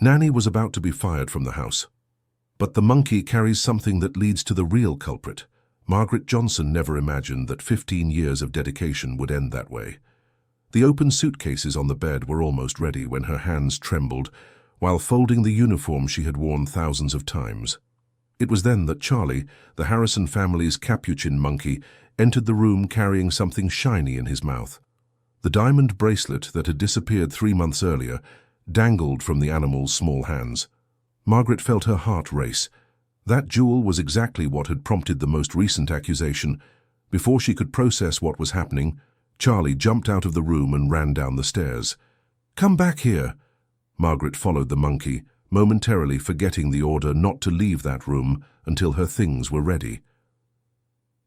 Nanny was about to be fired from the house. But the monkey carries something that leads to the real culprit. Margaret Johnson never imagined that 15 years of dedication would end that way. The open suitcases on the bed were almost ready when her hands trembled while folding the uniform she had worn thousands of times. It was then that Charlie, the Harrison family's capuchin monkey, entered the room carrying something shiny in his mouth. The diamond bracelet that had disappeared 3 months earlier dangled from the animal's small hands. Margaret felt her heart race. That jewel was exactly what had prompted the most recent accusation. Before she could process what was happening, Charlie jumped out of the room and ran down the stairs. "Come back here!" Margaret followed the monkey, momentarily forgetting the order not to leave that room until her things were ready.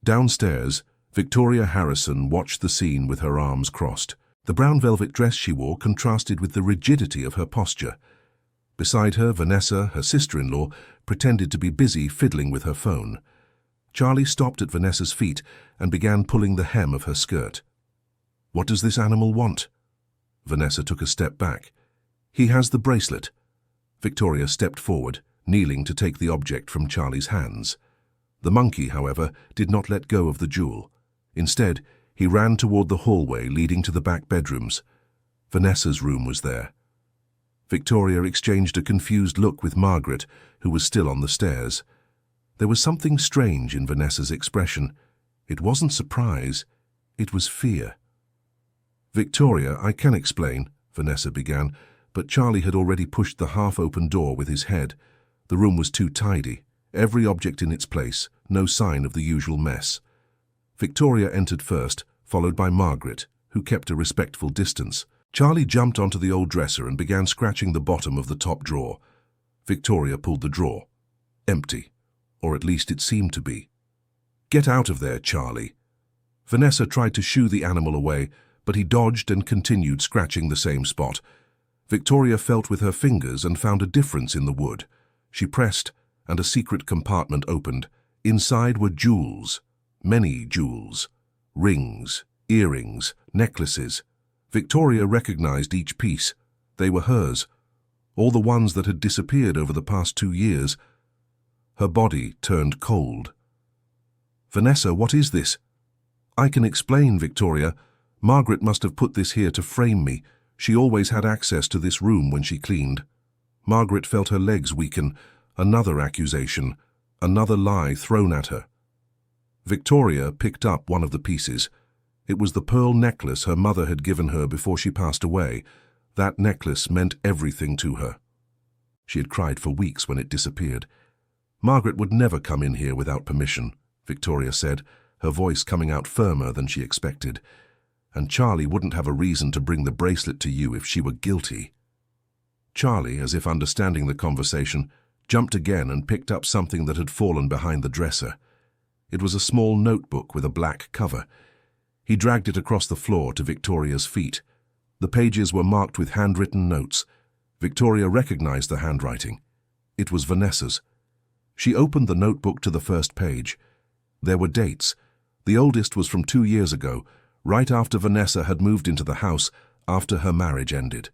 Downstairs, Victoria Harrison watched the scene with her arms crossed. The brown velvet dress she wore contrasted with the rigidity of her posture. Beside her, Vanessa, her sister-in-law, pretended to be busy fiddling with her phone. Charlie stopped at Vanessa's feet and began pulling the hem of her skirt. "What does this animal want?" Vanessa took a step back. "He has the bracelet." Victoria stepped forward, kneeling to take the object from Charlie's hands. The monkey, however, did not let go of the jewel. Instead, he ran toward the hallway leading to the back bedrooms. Vanessa's room was there. Victoria exchanged a confused look with Margaret, who was still on the stairs. There was something strange in Vanessa's expression. It wasn't surprise, it was fear. "Victoria, I can explain," Vanessa began, but Charlie had already pushed the half-open door with his head. The room was too tidy, every object in its place, no sign of the usual mess. Victoria entered first, followed by Margaret, who kept a respectful distance. Charlie jumped onto the old dresser and began scratching the bottom of the top drawer. Victoria pulled the drawer. Empty, or at least it seemed to be. "Get out of there, Charlie." Vanessa tried to shoo the animal away, but he dodged and continued scratching the same spot. Victoria felt with her fingers and found a difference in the wood. She pressed, and a secret compartment opened. Inside were jewels, many jewels, rings, earrings, necklaces. Victoria recognized each piece. They were hers, all the ones that had disappeared over the past 2 years. Her body turned cold. "Vanessa, what is this?" "I can explain, Victoria. Margaret must have put this here to frame me. She always had access to this room when she cleaned." Margaret felt her legs weaken. Another accusation, another lie thrown at her. Victoria picked up one of the pieces. It was the pearl necklace her mother had given her before she passed away. That necklace meant everything to her. She had cried for weeks when it disappeared. "Margaret would never come in here without permission," Victoria said, her voice coming out firmer than she expected. "And Charlie wouldn't have a reason to bring the bracelet to you if she were guilty." Charlie, as if understanding the conversation, jumped again and picked up something that had fallen behind the dresser. It was a small notebook with a black cover. He dragged it across the floor to Victoria's feet. The pages were marked with handwritten notes. Victoria recognized the handwriting. It was Vanessa's. She opened the notebook to the first page. There were dates. The oldest was from 2 years ago, right after Vanessa had moved into the house after her marriage ended.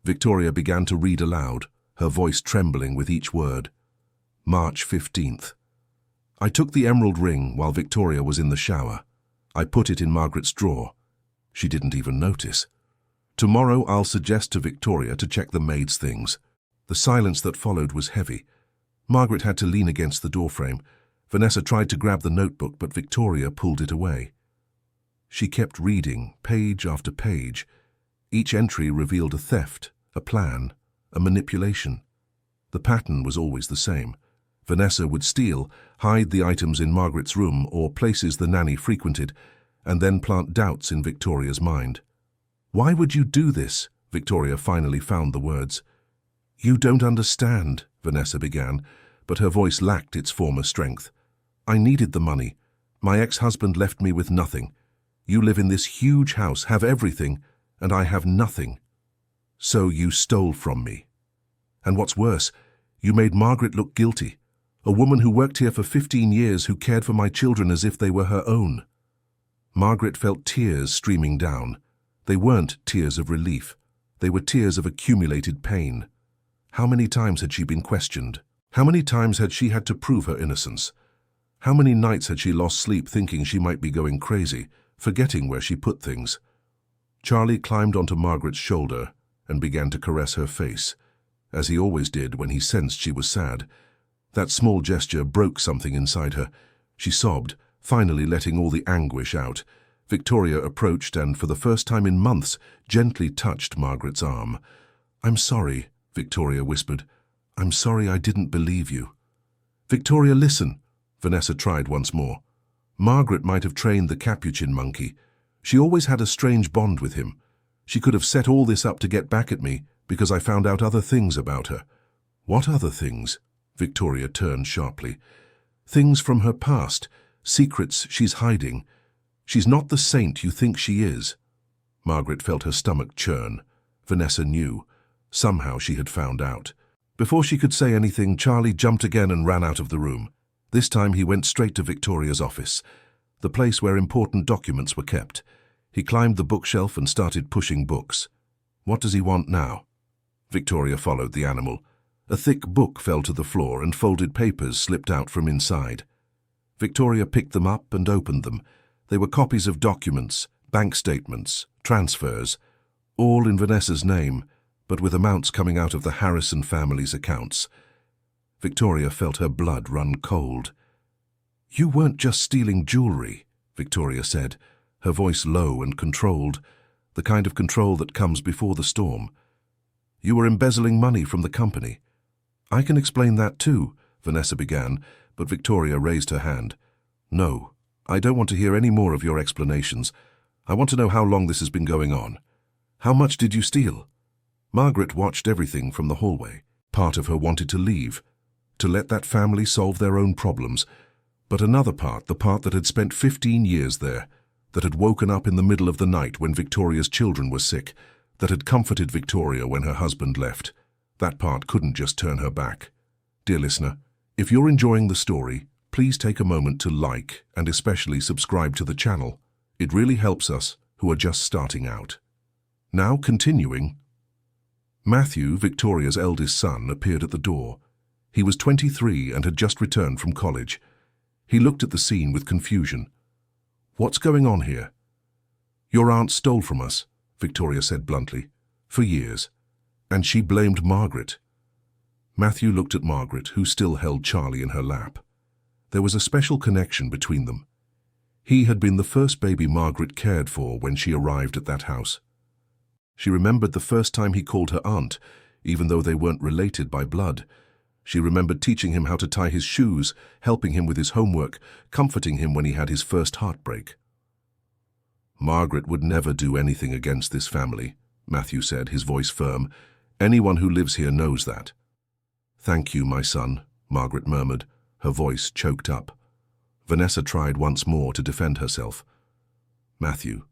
Victoria began to read aloud, her voice trembling with each word. March 15th. "I took the emerald ring while Victoria was in the shower. I put it in Margaret's drawer. She didn't even notice. Tomorrow I'll suggest to Victoria to check the maid's things." The silence that followed was heavy. Margaret had to lean against the doorframe. Vanessa tried to grab the notebook, but Victoria pulled it away. She kept reading, page after page. Each entry revealed a theft, a plan, a manipulation. The pattern was always the same. Vanessa would steal, hide the items in Margaret's room or places the nanny frequented, and then plant doubts in Victoria's mind. "Why would you do this?" Victoria finally found the words. "You don't understand," Vanessa began, but her voice lacked its former strength. "I needed the money. My ex-husband left me with nothing. You live in this huge house, have everything, and I have nothing. So you stole from me. And what's worse, you made Margaret look guilty. A woman who worked here for 15 years, who cared for my children as if they were her own." Margaret felt tears streaming down. They weren't tears of relief. They were tears of accumulated pain. How many times had she been questioned? How many times had she had to prove her innocence? How many nights had she lost sleep thinking she might be going crazy, forgetting where she put things? Charlie climbed onto Margaret's shoulder and began to caress her face, as he always did when he sensed she was sad. That small gesture broke something inside her. She sobbed, finally letting all the anguish out. Victoria approached and, for the first time in months, gently touched Margaret's arm. "I'm sorry," Victoria whispered. "I'm sorry I didn't believe you." "Victoria, listen," Vanessa tried once more. Margaret might have trained the capuchin monkey. She always had a strange bond with him. She could have set all this up to get back at me because I found out other things about her. "What other things?" Victoria turned sharply. "Things from her past, secrets she's hiding. She's not the saint you think she is." Margaret felt her stomach churn. Vanessa knew. Somehow she had found out. Before she could say anything, Charlie jumped again and ran out of the room. This time he went straight to Victoria's office, the place where important documents were kept. He climbed the bookshelf and started pushing books. What does he want now? Victoria followed the animal. A thick book fell to the floor and folded papers slipped out from inside. Victoria picked them up and opened them. They were copies of documents, bank statements, transfers, all in Vanessa's name, but with amounts coming out of the Harrison family's accounts. Victoria felt her blood run cold. "You weren't just stealing jewelry," Victoria said, her voice low and controlled, the kind of control that comes before the storm. "You were embezzling money from the company." "I can explain that too," Vanessa began, but Victoria raised her hand. "No, I don't want to hear any more of your explanations. I want to know how long this has been going on. How much did you steal?" Margaret watched everything from the hallway. Part of her wanted to leave, to let that family solve their own problems, but another part, the part that had spent 15 years there, that had woken up in the middle of the night when Victoria's children were sick, that had comforted Victoria when her husband left, that part couldn't just turn her back. Dear listener, if you're enjoying the story, please take a moment to like and especially subscribe to the channel. It really helps us who are just starting out. Now continuing. Matthew, Victoria's eldest son, appeared at the door. He was 23 and had just returned from college. He looked at the scene with confusion. "What's going on here?" "Your aunt stole from us," Victoria said bluntly, "for years. And she blamed Margaret." Matthew looked at Margaret, who still held Charlie in her lap. There was a special connection between them. He had been the first baby Margaret cared for when she arrived at that house. She remembered the first time he called her aunt, even though they weren't related by blood. She remembered teaching him how to tie his shoes, helping him with his homework, comforting him when he had his first heartbreak. "Margaret would never do anything against this family," Matthew said, his voice firm. "Anyone who lives here knows that." "Thank you, my son," Margaret murmured, her voice choked up. Vanessa tried once more to defend herself. "Matthew,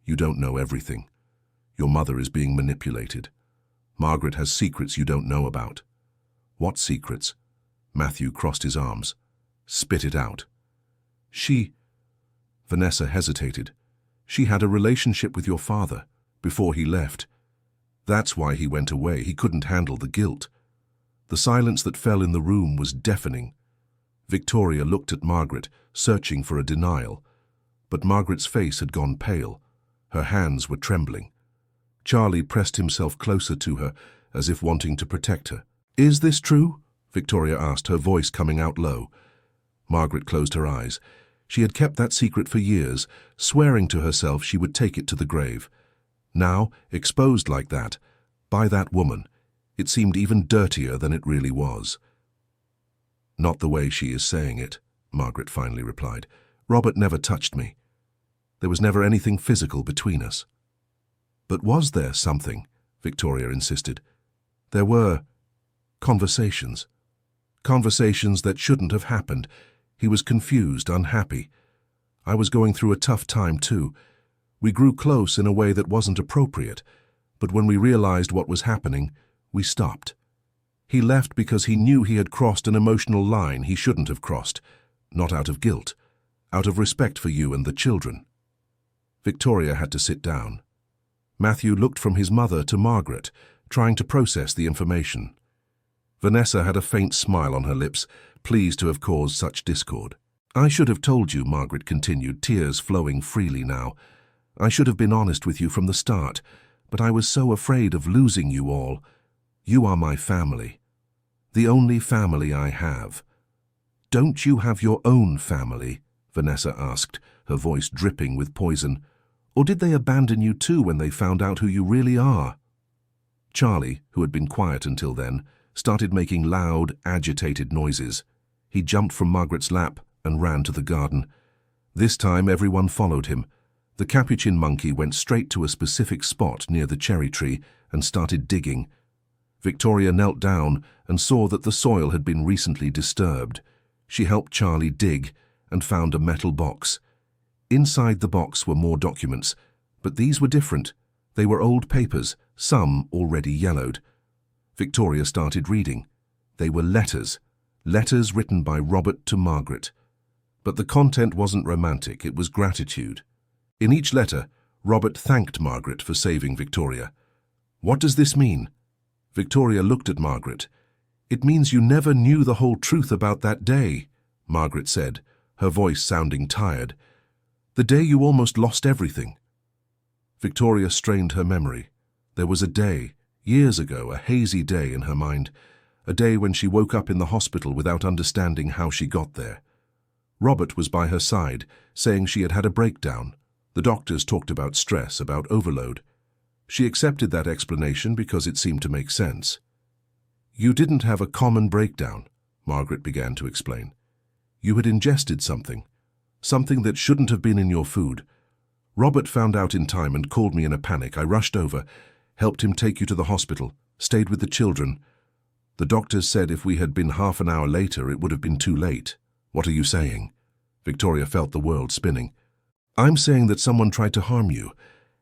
you don't know everything. Your mother is being manipulated. Margaret has secrets you don't know about." "What secrets?" Matthew crossed his arms. "Spit it out." Vanessa hesitated. "She had a relationship with your father before he left. That's why he went away. He couldn't handle the guilt." The silence that fell in the room was deafening. Victoria looked at Margaret, searching for a denial. But Margaret's face had gone pale. Her hands were trembling. Charlie pressed himself closer to her, as if wanting to protect her. "Is this true?" Victoria asked, her voice coming out low. Margaret closed her eyes. She had kept that secret for years, swearing to herself she would take it to the grave. Now, exposed like that, by that woman, it seemed even dirtier than it really was. "Not the way she is saying it," Margaret finally replied. "Robert never touched me. There was never anything physical between us." "But was there something?" Victoria insisted. "There were conversations. Conversations that shouldn't have happened. He was confused, unhappy. I was going through a tough time too. We grew close in a way that wasn't appropriate, but when we realized what was happening, we stopped. He left because he knew he had crossed an emotional line he shouldn't have crossed, not out of guilt, out of respect for you and the children." Victoria had to sit down. Matthew looked from his mother to Margaret, trying to process the information. Vanessa had a faint smile on her lips, pleased to have caused such discord. "I should have told you," Margaret continued, tears flowing freely now. "I should have been honest with you from the start, but I was so afraid of losing you all. You are my family. The only family I have." "Don't you have your own family?" Vanessa asked, her voice dripping with poison. "Or did they abandon you too when they found out who you really are?" Charlie, who had been quiet until then, started making loud, agitated noises. He jumped from Margaret's lap and ran to the garden. This time everyone followed him. The capuchin monkey went straight to a specific spot near the cherry tree and started digging. Victoria knelt down and saw that the soil had been recently disturbed. She helped Charlie dig and found a metal box. Inside the box were more documents, but these were different. They were old papers, some already yellowed. Victoria started reading. They were letters written by Robert to Margaret. But the content wasn't romantic, it was gratitude. In each letter, Robert thanked Margaret for saving Victoria. "What does this mean?" Victoria looked at Margaret. "It means you never knew the whole truth about that day," Margaret said, her voice sounding tired. "The day you almost lost everything." Victoria strained her memory. There was a day, years ago, a hazy day in her mind, a day when she woke up in the hospital without understanding how she got there. Robert was by her side, saying she had had a breakdown. The doctors talked about stress, about overload. She accepted that explanation because it seemed to make sense. "You didn't have a common breakdown," Margaret began to explain. "You had ingested something that shouldn't have been in your food. Robert found out in time and called me in a panic. I rushed over, helped him take you to the hospital, stayed with the children. The doctors said if we had been half an hour later, it would have been too late." "What are you saying?" Victoria felt the world spinning. "I'm saying that someone tried to harm you,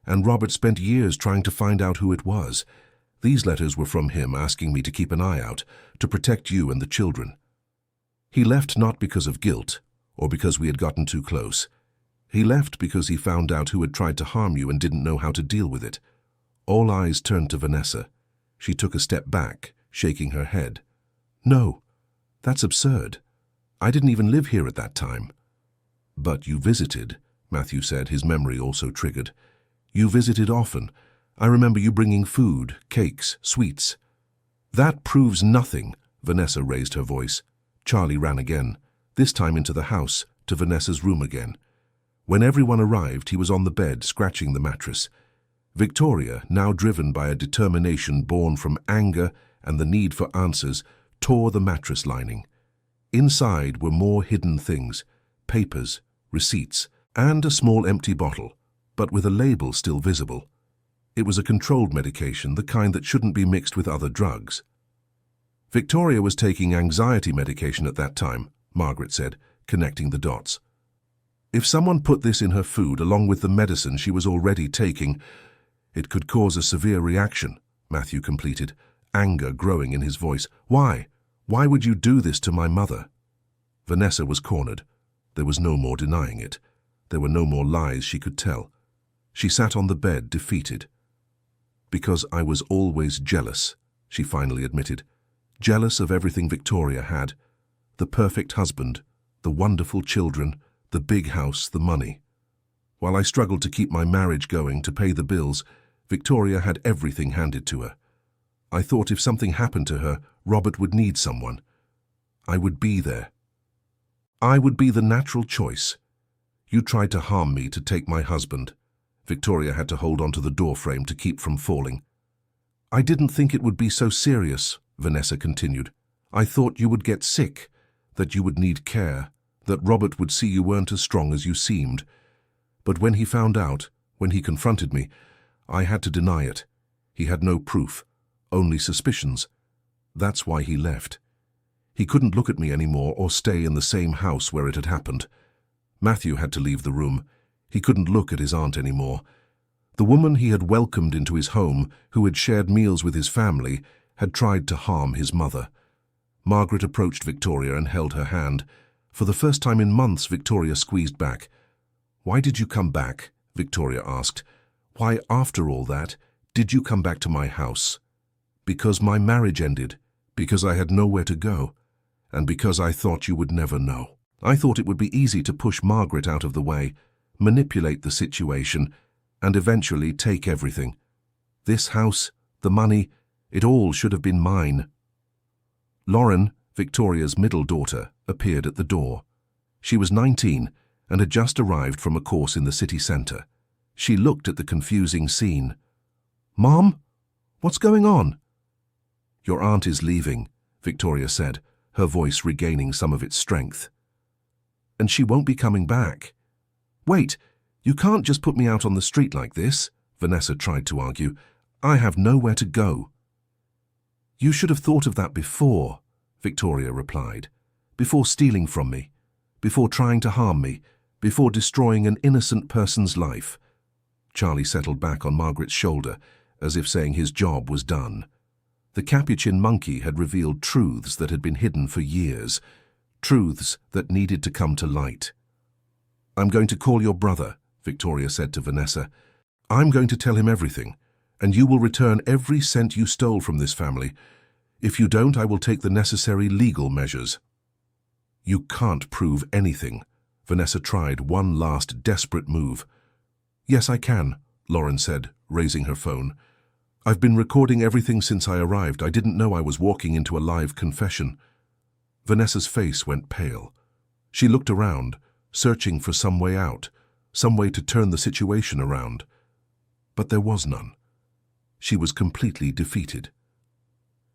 and Robert spent years trying to find out who it was. These letters were from him asking me to keep an eye out, to protect you and the children. He left not because of guilt, or because we had gotten too close. He left because he found out who had tried to harm you and didn't know how to deal with it." All eyes turned to Vanessa. She took a step back, shaking her head. "No, that's absurd. I didn't even live here at that time." "But you visited," Matthew said, his memory also triggered. "You visited often. I remember you bringing food, cakes, sweets." "That proves nothing," Vanessa raised her voice. Charlie ran again, this time into the house, to Vanessa's room again. When everyone arrived, he was on the bed, scratching the mattress. Victoria, now driven by a determination born from anger and the need for answers, tore the mattress lining. Inside were more hidden things, papers, receipts, and a small empty bottle, but with a label still visible. It was a controlled medication, the kind that shouldn't be mixed with other drugs. "Victoria was taking anxiety medication at that time," Margaret said, connecting the dots. "If someone put this in her food along with the medicine she was already taking, it could cause a severe reaction," Matthew completed, anger growing in his voice. "Why? Why would you do this to my mother?" Vanessa was cornered. There was no more denying it. There were no more lies she could tell. She sat on the bed, defeated. "Because I was always jealous," she finally admitted. "Jealous of everything Victoria had. The perfect husband, the wonderful children, the big house, the money. While I struggled to keep my marriage going, to pay the bills, Victoria had everything handed to her. I thought if something happened to her, Robert would need someone. I would be there. I would be the natural choice. You tried to harm me to take my husband." Victoria had to hold onto the doorframe to keep from falling. "I didn't think it would be so serious," Vanessa continued. "I thought you would get sick, that you would need care, that Robert would see you weren't as strong as you seemed. But when he found out, when he confronted me, I had to deny it. He had no proof, only suspicions. That's why he left. He couldn't look at me anymore or stay in the same house where it had happened. Matthew had to leave the room. He couldn't look at his aunt anymore. The woman he had welcomed into his home, who had shared meals with his family, had tried to harm his mother." Margaret approached Victoria and held her hand. For the first time in months, Victoria squeezed back. "Why did you come back?" Victoria asked. "Why, after all that, did you come back to my house?" "Because my marriage ended. Because I had nowhere to go, and because I thought you would never know. I thought it would be easy to push Margaret out of the way, manipulate the situation, and eventually take everything. This house, the money, it all should have been mine. Lauren, Victoria's middle daughter, appeared at the door. She was 19 and had just arrived from a course in the city centre. She looked at the confusing scene. "Mom? What's going on?" "Your aunt is leaving," Victoria said, her voice regaining some of its strength. "And she won't be coming back." "Wait, you can't just put me out on the street like this," Vanessa tried to argue. "I have nowhere to go." "You should have thought of that before," Victoria replied. "Before stealing from me, before trying to harm me, before destroying an innocent person's life." Charlie settled back on Margaret's shoulder, as if saying his job was done. The Capuchin monkey had revealed truths that had been hidden for years, truths that needed to come to light. "I'm going to call your brother," Victoria said to Vanessa. "I'm going to tell him everything, and you will return every cent you stole from this family. If you don't, I will take the necessary legal measures." "You can't prove anything." Vanessa tried one last desperate move. "Yes, I can," Lauren said, raising her phone. "I've been recording everything since I arrived. I didn't know I was walking into a live confession." Vanessa's face went pale. She looked around, searching for some way out, some way to turn the situation around. But there was none. She was completely defeated.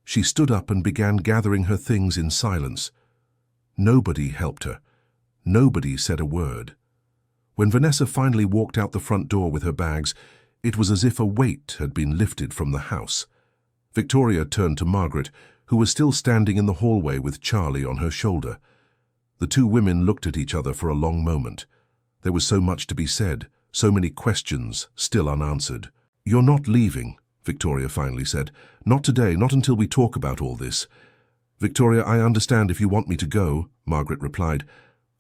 She stood up and began gathering her things in silence. Nobody helped her. Nobody said a word. When Vanessa finally walked out the front door with her bags, it was as if a weight had been lifted from the house. Victoria turned to Margaret, who was still standing in the hallway with Charlie on her shoulder. The two women looked at each other for a long moment. There was so much to be said, so many questions still unanswered. "You're not leaving," Victoria finally said. "Not today, not until we talk about all this." "Victoria, I understand if you want me to go," Margaret replied.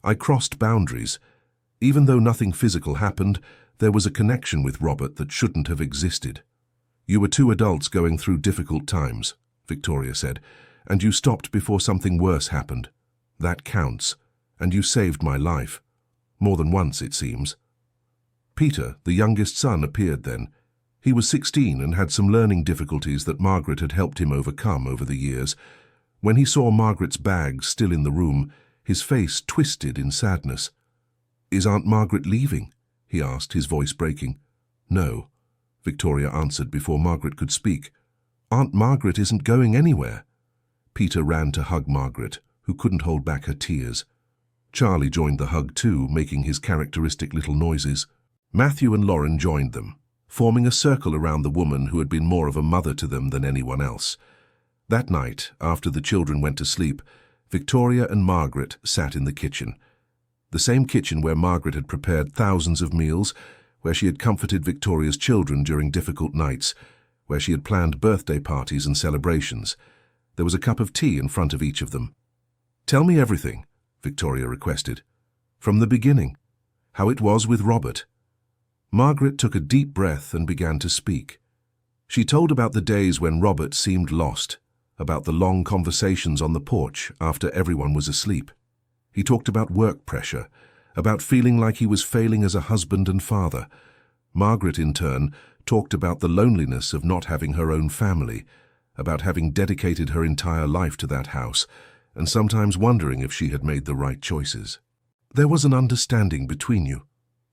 "I crossed boundaries. Even though nothing physical happened, there was a connection with Robert that shouldn't have existed." "You were two adults going through difficult times," Victoria said, "and you stopped before something worse happened. That counts, and you saved my life. More than once, it seems." Peter, the youngest son, appeared then. He was 16 and had some learning difficulties that Margaret had helped him overcome over the years. When he saw Margaret's bags still in the room, his face twisted in sadness. "Is Aunt Margaret leaving?" he asked, his voice breaking. "No," Victoria answered before Margaret could speak. "Aunt Margaret isn't going anywhere." Peter ran to hug Margaret, who couldn't hold back her tears. Charlie joined the hug too, making his characteristic little noises. Matthew and Lauren joined them, forming a circle around the woman who had been more of a mother to them than anyone else. That night, after the children went to sleep, Victoria and Margaret sat in the kitchen. The same kitchen where Margaret had prepared thousands of meals, where she had comforted Victoria's children during difficult nights, where she had planned birthday parties and celebrations. There was a cup of tea in front of each of them. "Tell me everything," Victoria requested. "From the beginning. How it was with Robert." Margaret took a deep breath and began to speak. She told about the days when Robert seemed lost, about the long conversations on the porch after everyone was asleep. He talked about work pressure, about feeling like he was failing as a husband and father. Margaret, in turn, talked about the loneliness of not having her own family, about having dedicated her entire life to that house, and sometimes wondering if she had made the right choices. "There was an understanding between you,"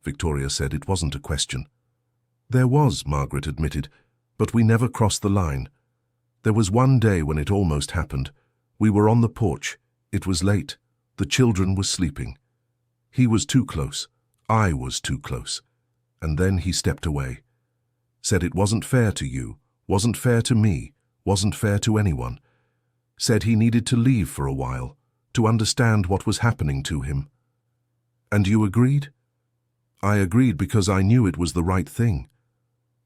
Victoria said. "It wasn't a question." "There was," Margaret admitted, "but we never crossed the line. There was one day when it almost happened. We were on the porch. It was late. The children were sleeping. He was too close. I was too close. And then he stepped away. Said it wasn't fair to you, wasn't fair to me, wasn't fair to anyone. Said he needed to leave for a while, to understand what was happening to him." "And you agreed?" "I agreed because I knew it was the right thing.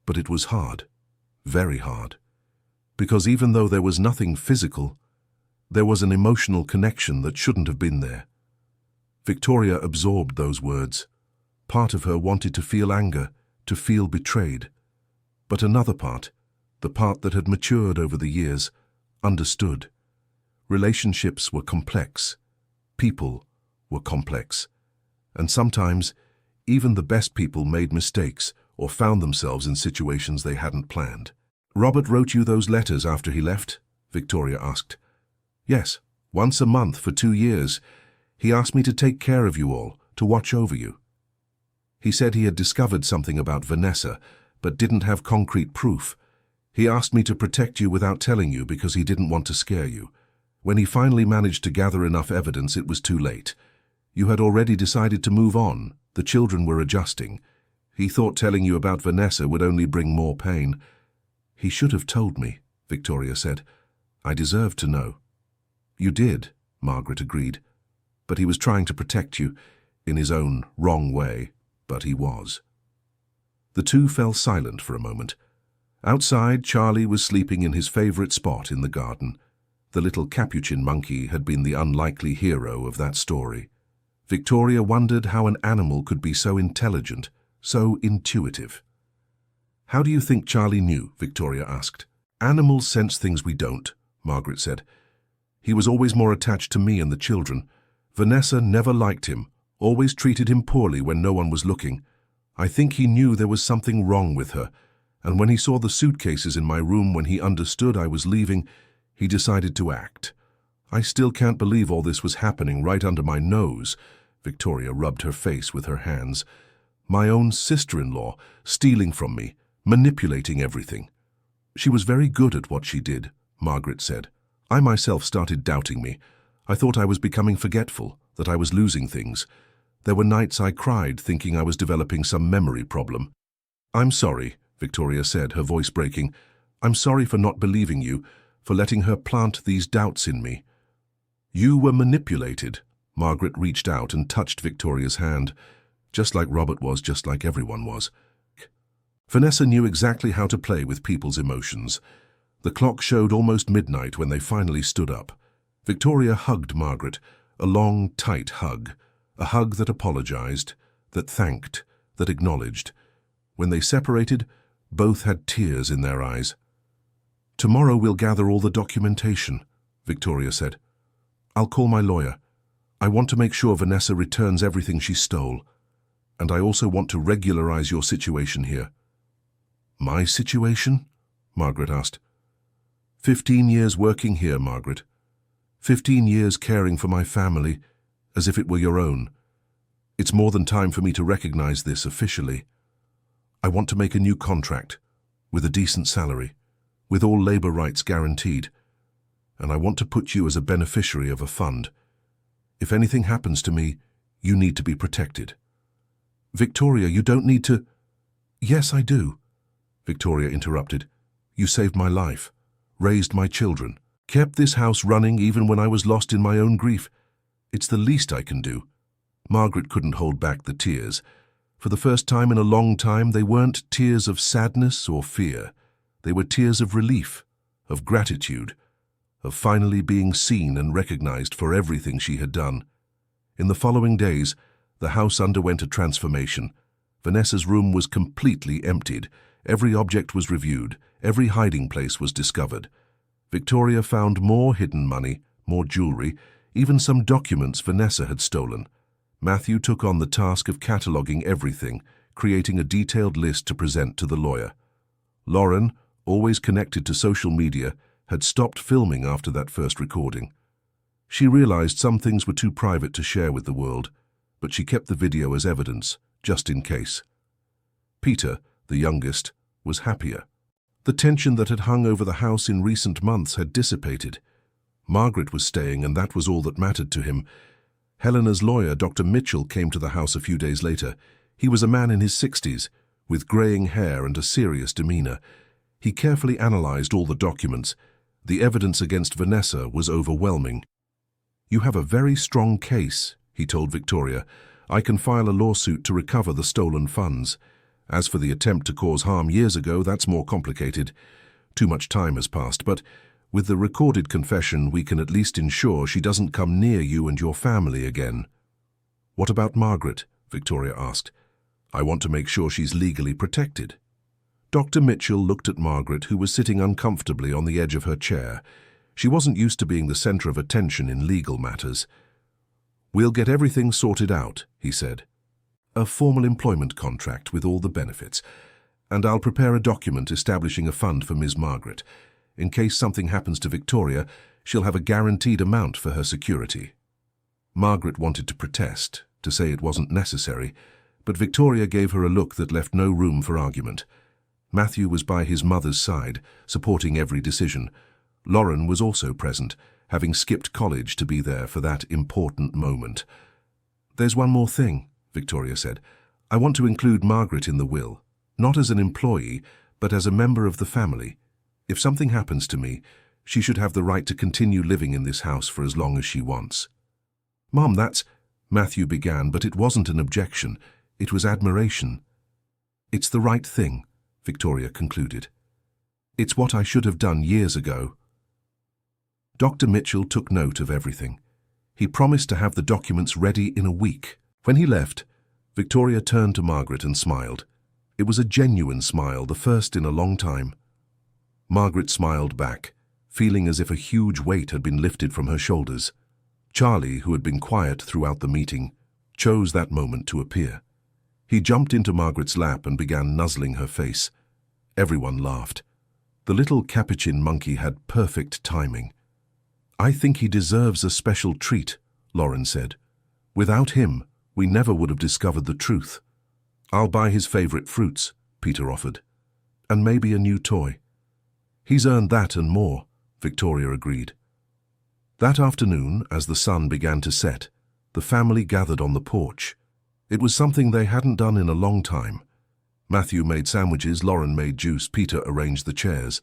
But it was hard, very hard. Because even though there was nothing physical, there was an emotional connection that shouldn't have been there." Victoria absorbed those words. Part of her wanted to feel anger, to feel betrayed. But another part, the part that had matured over the years, understood. Relationships were complex. People were complex. And sometimes, even the best people made mistakes or found themselves in situations they hadn't planned. "Robert wrote you those letters after he left?" Victoria asked. "Yes, once a month for 2 years. He asked me to take care of you all, to watch over you. He said he had discovered something about Vanessa, but didn't have concrete proof. He asked me to protect you without telling you because he didn't want to scare you. When he finally managed to gather enough evidence, it was too late. You had already decided to move on. The children were adjusting. He thought telling you about Vanessa would only bring more pain." "He should have told me," Victoria said. "I deserved to know." "You did," Margaret agreed. "But he was trying to protect you, in his own wrong way, but he was." The two fell silent for a moment. Outside, Charlie was sleeping in his favorite spot in the garden. The little capuchin monkey had been the unlikely hero of that story. Victoria wondered how an animal could be so intelligent, so intuitive. "How do you think Charlie knew?" Victoria asked. "Animals sense things we don't," Margaret said. "He was always more attached to me and the children. Vanessa never liked him, always treated him poorly when no one was looking. I think he knew there was something wrong with her, and when he saw the suitcases in my room when he understood I was leaving, he decided to act. I still can't believe all this was happening right under my nose." Victoria rubbed her face with her hands. "My own sister-in-law, stealing from me, manipulating everything." "She was very good at what she did," Margaret said. "I myself started doubting me. I thought I was becoming forgetful, that I was losing things. There were nights I cried thinking I was developing some memory problem." "I'm sorry," Victoria said, her voice breaking. "I'm sorry for not believing you, for letting her plant these doubts in me." "You were manipulated." Margaret reached out and touched Victoria's hand, just like Robert was, just like everyone was. Vanessa knew exactly how to play with people's emotions. The clock showed almost midnight when they finally stood up. Victoria hugged Margaret, a long, tight hug, a hug that apologized, that thanked, that acknowledged. When they separated, both had tears in their eyes. "Tomorrow we'll gather all the documentation," Victoria said. "I'll call my lawyer. I want to make sure Vanessa returns everything she stole. And I also want to regularize your situation here." "My situation?" Margaret asked. 15 years working here, Margaret. 15 years caring for my family, as if it were your own. It's more than time for me to recognize this officially. I want to make a new contract, with a decent salary, with all labor rights guaranteed. And I want to put you as a beneficiary of a fund. If anything happens to me, you need to be protected." "Victoria, you don't need to—" "Yes, I do," Victoria interrupted. "You saved my life, raised my children, kept this house running even when I was lost in my own grief. It's the least I can do." Margaret couldn't hold back the tears. For the first time in a long time, they weren't tears of sadness or fear. They were tears of relief, of gratitude, of finally being seen and recognized for everything she had done. In the following days, the house underwent a transformation. Vanessa's room was completely emptied. Every object was reviewed. Every hiding place was discovered. Victoria found more hidden money, more jewelry, even some documents Vanessa had stolen. Matthew took on the task of cataloging everything, creating a detailed list to present to the lawyer. Lauren, always connected to social media, had stopped filming after that first recording. She realized some things were too private to share with the world, but she kept the video as evidence, just in case. Peter, the youngest, was happier. The tension that had hung over the house in recent months had dissipated. Margaret was staying, and that was all that mattered to him. Helena's lawyer, Dr. Mitchell, came to the house a few days later. He was a man in his 60s, with graying hair and a serious demeanor. He carefully analyzed all the documents. The evidence against Vanessa was overwhelming. "You have a very strong case," he told Victoria. "I can file a lawsuit to recover the stolen funds. As for the attempt to cause harm years ago, that's more complicated. Too much time has passed, but with the recorded confession, we can at least ensure she doesn't come near you and your family again." "What about Margaret?" Victoria asked. "I want to make sure she's legally protected." Dr. Mitchell looked at Margaret, who was sitting uncomfortably on the edge of her chair. She wasn't used to being the center of attention in legal matters. "We'll get everything sorted out," he said. "A formal employment contract with all the benefits. And I'll prepare a document establishing a fund for Ms. Margaret. In case something happens to Victoria, she'll have a guaranteed amount for her security." Margaret wanted to protest, to say it wasn't necessary, but Victoria gave her a look that left no room for argument. Matthew was by his mother's side, supporting every decision. Lauren was also present, having skipped college to be there for that important moment. "There's one more thing," Victoria said. "I want to include Margaret in the will, not as an employee, but as a member of the family. If something happens to me, she should have the right to continue living in this house for as long as she wants." "Mom, that's—" Matthew began, but it wasn't an objection. It was admiration. "It's the right thing," Victoria concluded. "It's what I should have done years ago." Dr. Mitchell took note of everything. He promised to have the documents ready in a week. When he left, Victoria turned to Margaret and smiled. It was a genuine smile, the first in a long time. Margaret smiled back, feeling as if a huge weight had been lifted from her shoulders. Charlie, who had been quiet throughout the meeting, chose that moment to appear. He jumped into Margaret's lap and began nuzzling her face. Everyone laughed. The little capuchin monkey had perfect timing. "I think he deserves a special treat," Lauren said. "Without him, we never would have discovered the truth." "I'll buy his favorite fruits," Peter offered. "And maybe a new toy." "He's earned that and more," Victoria agreed. That afternoon, as the sun began to set, the family gathered on the porch. It was something they hadn't done in a long time. Matthew made sandwiches, Lauren made juice, Peter arranged the chairs.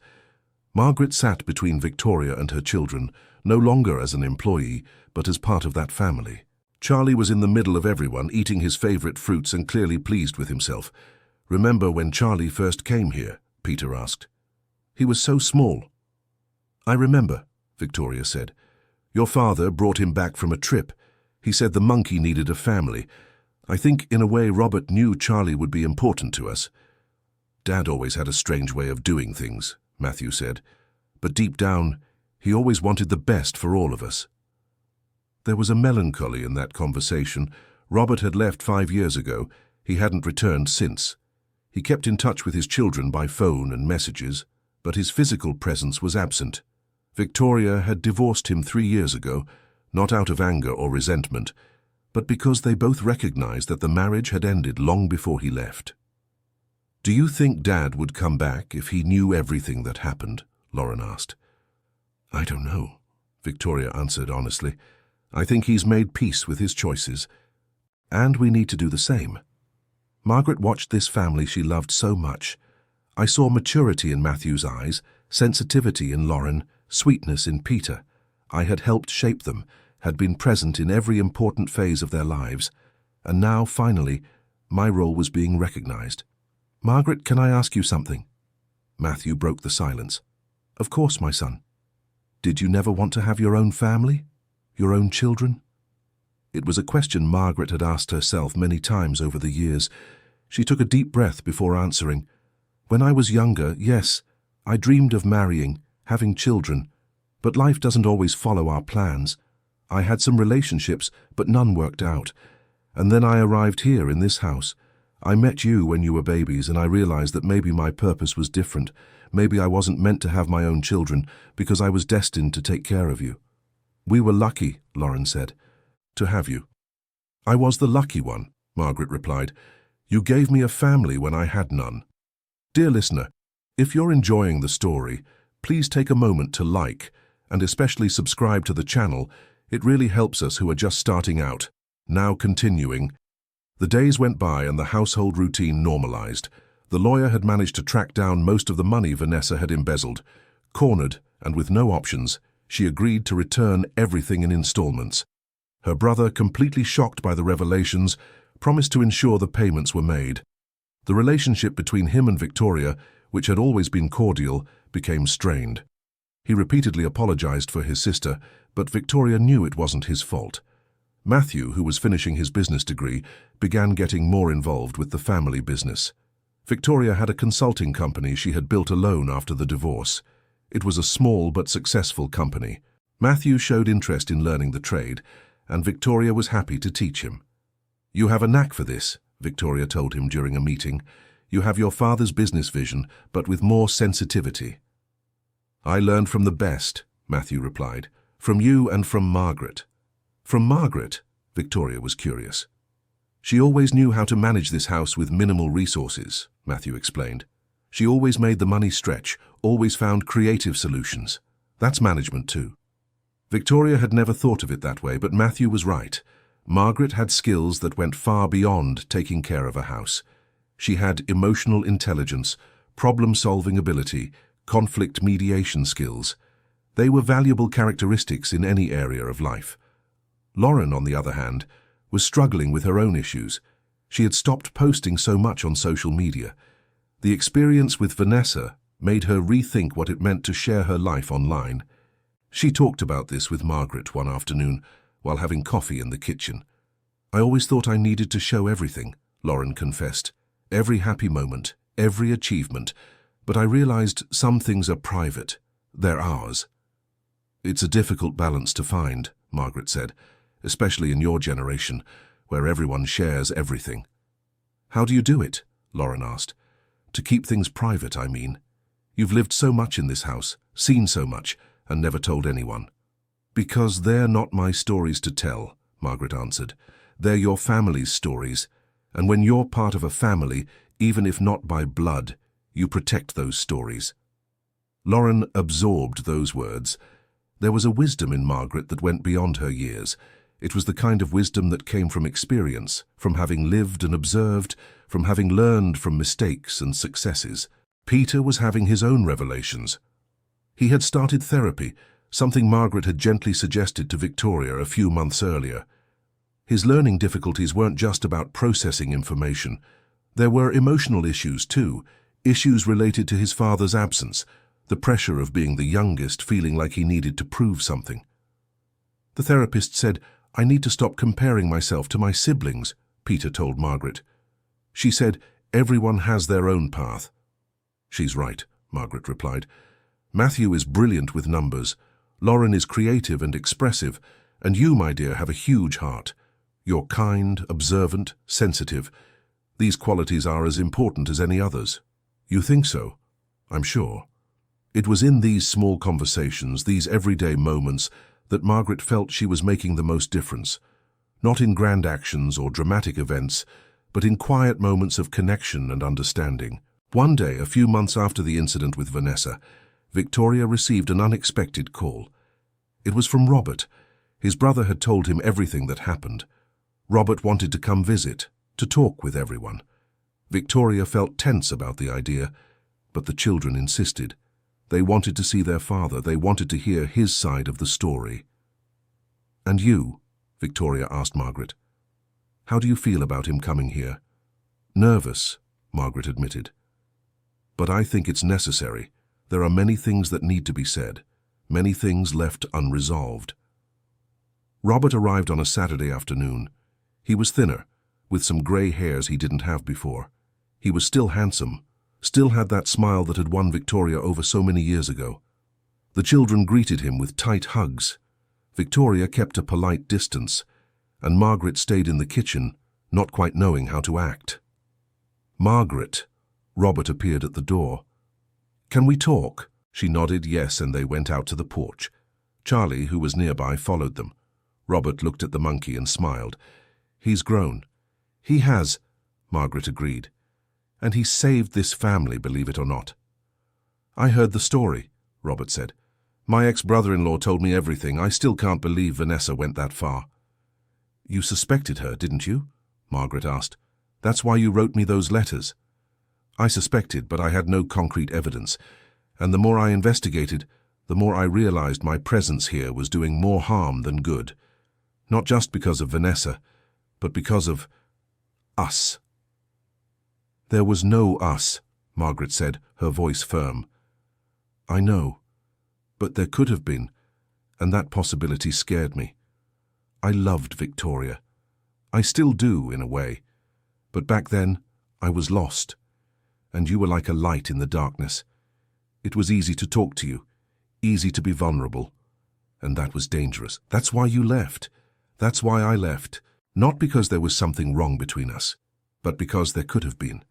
Margaret sat between Victoria and her children, no longer as an employee, but as part of that family. Charlie was in the middle of everyone, eating his favorite fruits and clearly pleased with himself. "Remember when Charlie first came here?" Peter asked. "He was so small." "I remember," Victoria said. "Your father brought him back from a trip. He said the monkey needed a family. I think, in a way, Robert knew Charlie would be important to us." "Dad always had a strange way of doing things," Matthew said. "But deep down, he always wanted the best for all of us." There was a melancholy in that conversation. Robert had left 5 years ago. He hadn't returned since. He kept in touch with his children by phone and messages, but his physical presence was absent. Victoria had divorced him 3 years ago, not out of anger or resentment, but because they both recognized that the marriage had ended long before he left. "Do you think Dad would come back if he knew everything that happened?" Lauren asked. "I don't know," Victoria answered honestly. "I think he's made peace with his choices. And we need to do the same." Margaret watched this family she loved so much. I saw maturity in Matthew's eyes, sensitivity in Lauren, sweetness in Peter. I had helped shape them, had been present in every important phase of their lives, and now, finally, my role was being recognized. "Margaret, can I ask you something?" Matthew broke the silence. "Of course, my son. Did you never want to have your own family? Your own children?" It was a question Margaret had asked herself many times over the years. She took a deep breath before answering. "When I was younger, yes, I dreamed of marrying, having children, but life doesn't always follow our plans. I had some relationships, but none worked out. And then I arrived here in this house. I met you when you were babies, and I realized that maybe my purpose was different. Maybe I wasn't meant to have my own children because I was destined to take care of you." "We were lucky," Lauren said, "to have you." "I was the lucky one," Margaret replied. "You gave me a family when I had none." Dear listener, if you're enjoying the story, please take a moment to like and especially subscribe to the channel. It really helps us who are just starting out. Now continuing. The days went by and the household routine normalized. The lawyer had managed to track down most of the money Vanessa had embezzled. Cornered and with no options, she agreed to return everything in installments. Her brother, completely shocked by the revelations, promised to ensure the payments were made. The relationship between him and Victoria, which had always been cordial, became strained. He repeatedly apologized for his sister, but Victoria knew it wasn't his fault. Matthew, who was finishing his business degree, began getting more involved with the family business. Victoria had a consulting company she had built alone after the divorce. It was a small but successful company. Matthew showed interest in learning the trade, and Victoria was happy to teach him. "You have a knack for this," Victoria told him during a meeting. "You have your father's business vision, but with more sensitivity." "I learned from the best," Matthew replied. "From you and from Margaret." "From Margaret?" Victoria was curious. "She always knew how to manage this house with minimal resources," Matthew explained. "She always made the money stretch, always found creative solutions. That's management too." Victoria had never thought of it that way, but Matthew was right. Margaret had skills that went far beyond taking care of a house. She had emotional intelligence, problem-solving ability, conflict mediation skills. They were valuable characteristics in any area of life. Lauren, on the other hand, was struggling with her own issues. She had stopped posting so much on social media. The experience with Vanessa made her rethink what it meant to share her life online. She talked about this with Margaret one afternoon while having coffee in the kitchen. "I always thought I needed to show everything," Lauren confessed. "Every happy moment, every achievement. But I realized some things are private. They're ours." "It's a difficult balance to find," Margaret said, "especially in your generation, where everyone shares everything." "How do you do it?" Lauren asked. "To keep things private, I mean. You've lived so much in this house, seen so much, and never told anyone." "Because they're not my stories to tell," Margaret answered. "They're your family's stories, and when you're part of a family, even if not by blood, you protect those stories." Lauren absorbed those words. There was a wisdom in Margaret that went beyond her years. It was the kind of wisdom that came from experience, from having lived and observed, from having learned from mistakes and successes. Peter was having his own revelations. He had started therapy, something Margaret had gently suggested to Victoria a few months earlier. His learning difficulties weren't just about processing information. There were emotional issues too, issues related to his father's absence, the pressure of being the youngest, feeling like he needed to prove something. The therapist said, "I need to stop comparing myself to my siblings," Peter told Margaret. She said, "Everyone has their own path." "She's right," Margaret replied. "Matthew is brilliant with numbers. Lauren is creative and expressive, and you, my dear, have a huge heart. You're kind, observant, sensitive. These qualities are as important as any others." "You think so?" "I'm sure." It was in these small conversations, these everyday moments, that Margaret felt she was making the most difference. Not in grand actions or dramatic events, but in quiet moments of connection and understanding. One day, a few months after the incident with Vanessa, Victoria received an unexpected call. It was from Robert. His brother had told him everything that happened. Robert wanted to come visit, to talk with everyone. Victoria felt tense about the idea, but the children insisted. They wanted to see their father. They wanted to hear his side of the story. "And you?" Victoria asked Margaret. "How do you feel about him coming here?" "Nervous," Margaret admitted. "But I think it's necessary. There are many things that need to be said, many things left unresolved." Robert arrived on a Saturday afternoon. He was thinner, with some grey hairs he didn't have before. He was still handsome, still had that smile that had won Victoria over so many years ago. The children greeted him with tight hugs. Victoria kept a polite distance, and Margaret stayed in the kitchen, not quite knowing how to act. "Margaret," Robert appeared at the door. "Can we talk?" She nodded yes, and they went out to the porch. Charlie, who was nearby, followed them. Robert looked at the monkey and smiled. "He's grown." "He has," Margaret agreed. "And he saved this family, believe it or not." "I heard the story," Robert said. "My ex-brother-in-law told me everything. I still can't believe Vanessa went that far." "You suspected her, didn't you?" Margaret asked. "That's why you wrote me those letters." "I suspected, but I had no concrete evidence. And the more I investigated, the more I realized my presence here was doing more harm than good. Not just because of Vanessa, but because of us." "There was no us," Margaret said, her voice firm. "I know, but there could have been, and that possibility scared me. I loved Victoria. I still do, in a way. But back then, I was lost, and you were like a light in the darkness. It was easy to talk to you, easy to be vulnerable. And that was dangerous. That's why you left. That's why I left. Not because there was something wrong between us, but because there could have been.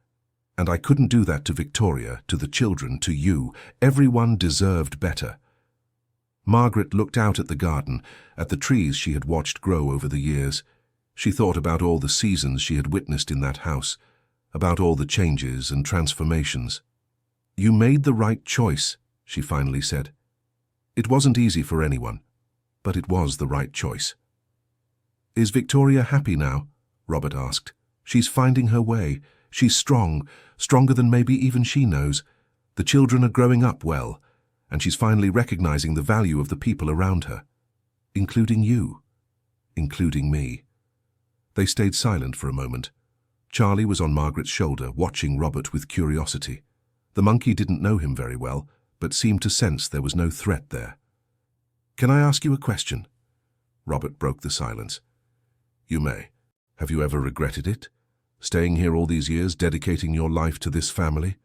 And I couldn't do that to Victoria, to the children, to you. Everyone deserved better. Margaret looked out at the garden, at the trees she had watched grow over the years. She thought about all the seasons she had witnessed in that house, about all the changes and transformations. You made the right choice, she finally said. It wasn't easy for anyone, but it was the right choice. Is Victoria happy now? Robert asked. She's finding her way. She's strong, stronger than maybe even she knows. The children are growing up well, and she's finally recognizing the value of the people around her, including you, including me. They stayed silent for a moment. Charlie was on Margaret's shoulder, watching Robert with curiosity. The monkey didn't know him very well, but seemed to sense there was no threat there. Can I ask you a question? Robert broke the silence. You may. Have you ever regretted it? Staying here all these years, dedicating your life to this family?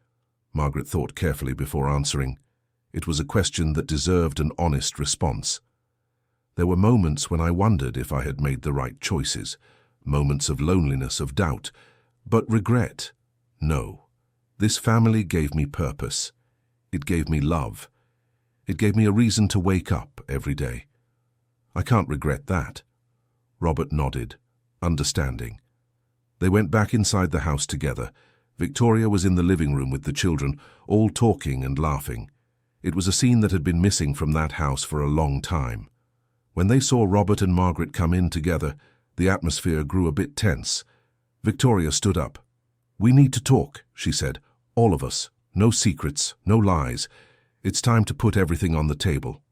Margaret thought carefully before answering. It was a question that deserved an honest response. There were moments when I wondered if I had made the right choices, moments of loneliness, of doubt, but regret, no. This family gave me purpose. It gave me love. It gave me a reason to wake up every day. I can't regret that. Robert nodded, understanding. They went back inside the house together. Victoria was in the living room with the children, all talking and laughing. It was a scene that had been missing from that house for a long time. When they saw Robert and Margaret come in together, the atmosphere grew a bit tense. Victoria stood up. We need to talk, she said. All of us. No secrets, no lies. It's time to put everything on the table.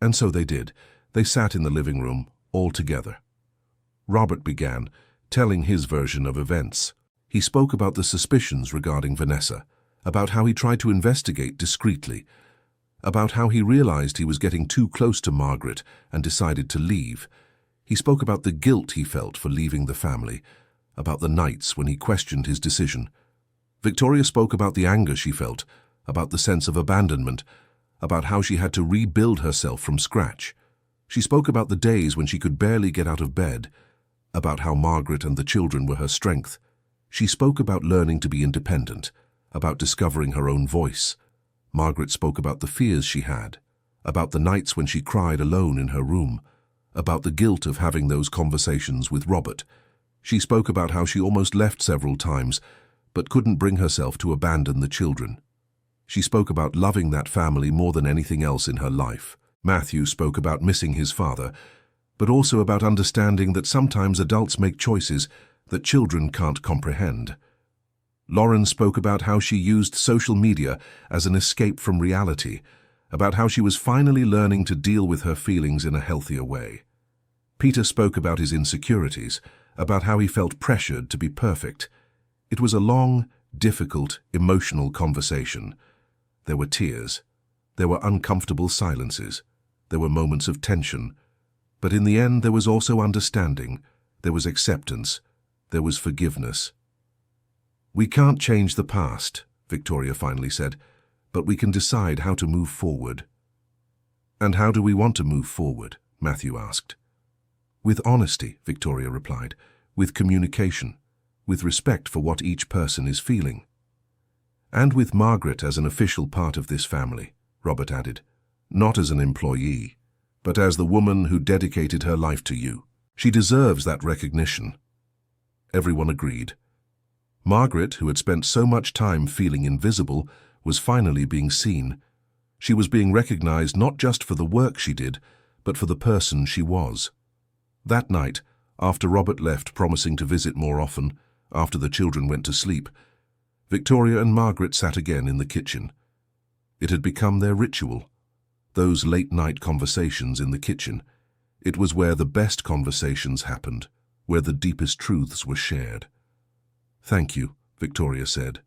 And so they did. They sat in the living room, all together. Robert began, telling his version of events. He spoke about the suspicions regarding Vanessa, about how he tried to investigate discreetly, about how he realized he was getting too close to Margaret and decided to leave. He spoke about the guilt he felt for leaving the family, about the nights when he questioned his decision. Victoria spoke about the anger she felt, about the sense of abandonment, about how she had to rebuild herself from scratch. She spoke about the days when she could barely get out of bed, about how Margaret and the children were her strength. She spoke about learning to be independent, about discovering her own voice. Margaret spoke about the fears she had, about the nights when she cried alone in her room, about the guilt of having those conversations with Robert. She spoke about how she almost left several times, but couldn't bring herself to abandon the children. She spoke about loving that family more than anything else in her life. Matthew spoke about missing his father, but also about understanding that sometimes adults make choices that children can't comprehend. Lauren spoke about how she used social media as an escape from reality, about how she was finally learning to deal with her feelings in a healthier way. Peter spoke about his insecurities, about how he felt pressured to be perfect. It was a long, difficult, emotional conversation. There were tears. There were uncomfortable silences. There were moments of tension. But in the end, there was also understanding. There was acceptance. There was forgiveness. We can't change the past, Victoria finally said, but we can decide how to move forward. And how do we want to move forward? Matthew asked. With honesty, Victoria replied, with communication, with respect for what each person is feeling. And with Margaret as an official part of this family, Robert added, not as an employee, but as the woman who dedicated her life to you. She deserves that recognition. Everyone agreed. Margaret, who had spent so much time feeling invisible, was finally being seen. She was being recognized not just for the work she did, but for the person she was. That night, after Robert left promising to visit more often, after the children went to sleep, Victoria and Margaret sat again in the kitchen. It had become their ritual. Those late-night conversations in the kitchen. It was where the best conversations happened, where the deepest truths were shared. Thank you, Victoria said.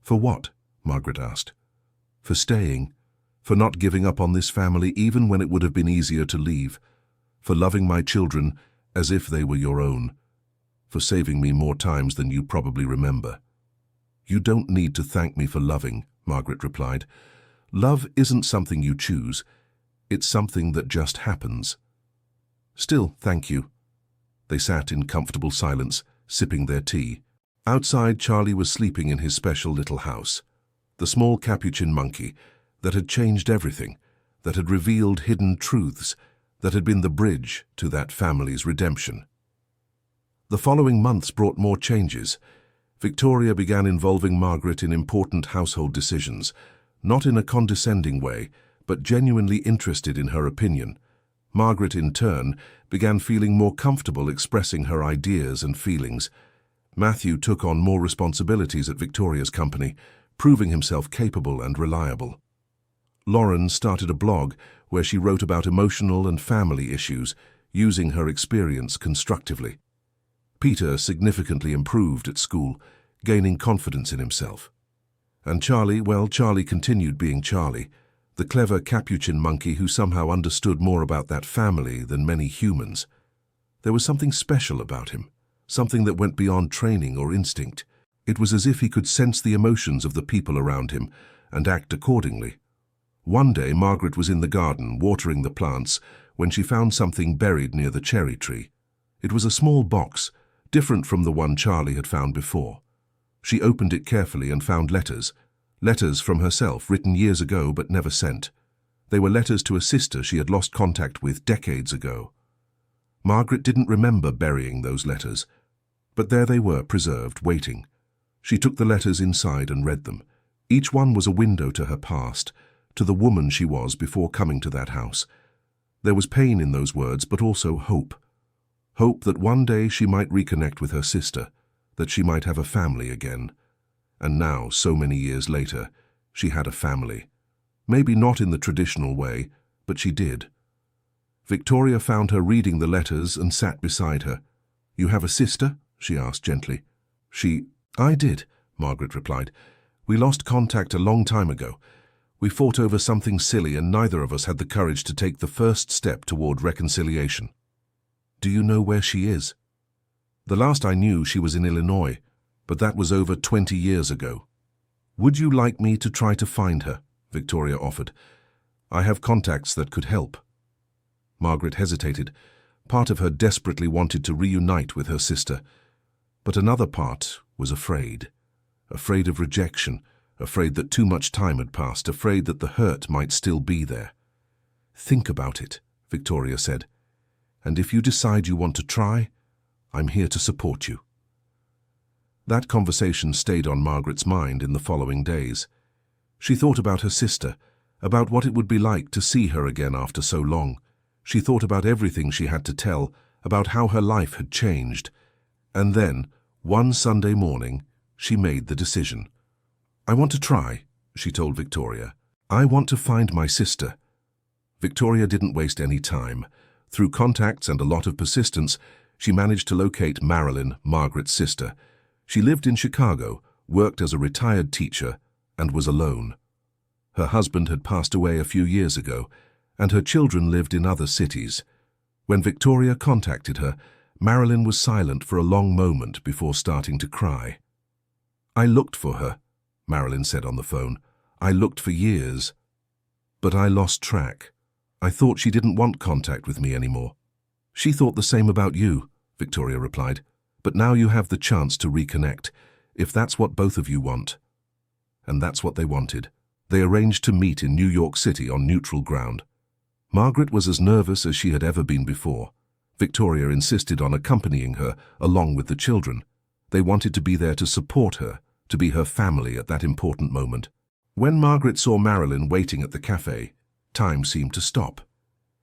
For what? Margaret asked. For staying, for not giving up on this family even when it would have been easier to leave, for loving my children as if they were your own, for saving me more times than you probably remember. You don't need to thank me for loving, Margaret replied. Love isn't something you choose. It's something that just happens. Still, thank you. They sat in comfortable silence, sipping their tea. Outside, Charlie was sleeping in his special little house. The small capuchin monkey that had changed everything, that had revealed hidden truths, that had been the bridge to that family's redemption. The following months brought more changes. Victoria began involving Margaret in important household decisions, not in a condescending way, but genuinely interested in her opinion. Margaret, in turn, began feeling more comfortable expressing her ideas and feelings. Matthew took on more responsibilities at Victoria's company, proving himself capable and reliable. Lauren started a blog where she wrote about emotional and family issues, using her experience constructively. Peter significantly improved at school, gaining confidence in himself. And Charlie, well, Charlie continued being Charlie, the clever capuchin monkey who somehow understood more about that family than many humans. There was something special about him, something that went beyond training or instinct. It was as if he could sense the emotions of the people around him and act accordingly. One day, Margaret was in the garden, watering the plants, when she found something buried near the cherry tree. It was a small box, different from the one Charlie had found before. She opened it carefully and found letters from herself written years ago but never sent. They were letters to a sister she had lost contact with decades ago. Margaret didn't remember burying those letters, but there they were, preserved, waiting. She took the letters inside and read them. Each one was a window to her past, to the woman she was before coming to that house. There was pain in those words, but also hope. Hope that one day she might reconnect with her sister, that she might have a family again. And now, so many years later, she had a family. Maybe not in the traditional way, but she did. Victoria found her reading the letters and sat beside her. "You have a sister?" she asked gently. "I did," Margaret replied. "We lost contact a long time ago. We fought over something silly and neither of us had the courage to take the first step toward reconciliation." "Do you know where she is?" "The last I knew, she was in Illinois, but that was over 20 years ago." "Would you like me to try to find her?" Victoria offered. "I have contacts that could help." Margaret hesitated. Part of her desperately wanted to reunite with her sister, but another part was afraid. Afraid of rejection, afraid that too much time had passed, afraid that the hurt might still be there. "Think about it," Victoria said. "And if you decide you want to try, I'm here to support you." That conversation stayed on Margaret's mind in the following days. She thought about her sister, about what it would be like to see her again after so long. She thought about everything she had to tell, about how her life had changed. And then, one Sunday morning, she made the decision. "I want to try," she told Victoria. "I want to find my sister." Victoria didn't waste any time. Through contacts and a lot of persistence, she managed to locate Marilyn, Margaret's sister. She lived in Chicago, worked as a retired teacher, and was alone. Her husband had passed away a few years ago, and her children lived in other cities. When Victoria contacted her, Marilyn was silent for a long moment before starting to cry. "I looked for her," Marilyn said on the phone. "I looked for years. But I lost track. I thought she didn't want contact with me anymore." "She thought the same about you," Victoria replied. "But now you have the chance to reconnect, if that's what both of you want." And that's what they wanted. They arranged to meet in New York City on neutral ground. Margaret was as nervous as she had ever been before. Victoria insisted on accompanying her, along with the children. They wanted to be there to support her, to be her family at that important moment. When Margaret saw Marilyn waiting at the cafe, time seemed to stop.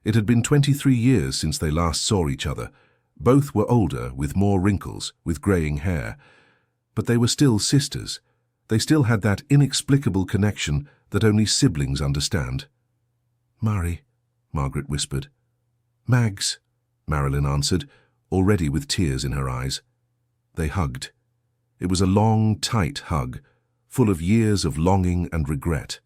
It had been 23 years since they last saw each other. Both were older, with more wrinkles, with greying hair. But they were still sisters. They still had that inexplicable connection that only siblings understand. "Mari," Margaret whispered. "Mags," Marilyn answered, already with tears in her eyes. They hugged. It was a long, tight hug, full of years of longing and regret.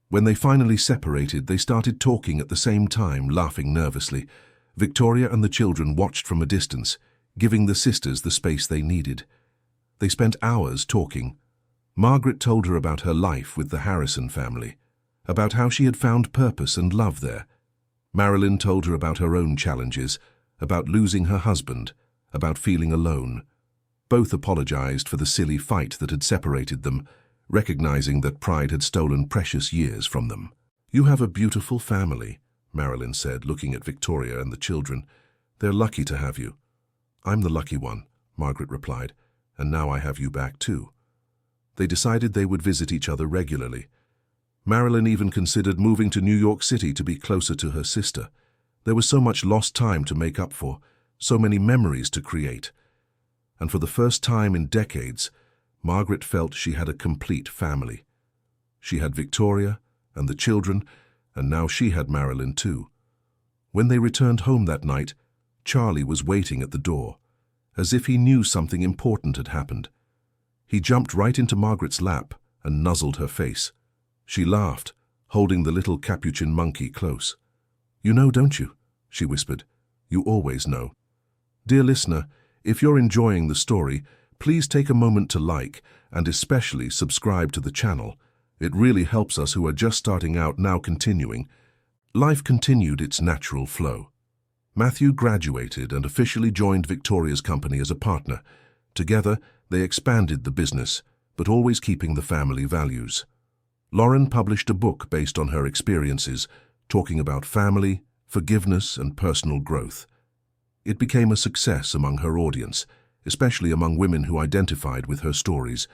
When they finally separated, they started talking at the same time, laughing nervously. Victoria and the children watched from a distance, giving the sisters the space they needed. They spent hours talking. Margaret told her about her life with the Harrison family, about how she had found purpose and love there. Marilyn told her about her own challenges, about losing her husband, about feeling alone. Both apologized for the silly fight that had separated them, recognizing that pride had stolen precious years from them. "You have a beautiful family," Marilyn said, looking at Victoria and the children. "They're lucky to have you." "I'm the lucky one," Margaret replied, "and now I have you back too." They decided they would visit each other regularly. Marilyn even considered moving to New York City to be closer to her sister. There was so much lost time to make up for, so many memories to create. And for the first time in decades, Margaret felt she had a complete family. She had Victoria and the children, and now she had Marilyn too. When they returned home that night, Charlie was waiting at the door, as if he knew something important had happened. He jumped right into Margaret's lap and nuzzled her face. She laughed, holding the little capuchin monkey close. "You know, don't you?" she whispered. "You always know." Dear listener, if you're enjoying the story, please take a moment to like and especially subscribe to the channel. It really helps us who are just starting out now continuing. Life continued its natural flow. Matthew graduated and officially joined Victoria's company as a partner. Together, they expanded the business, but always keeping the family values. Lauren published a book based on her experiences, talking about family, forgiveness, and personal growth. It became a success among her audience, especially among women who identified with her stories.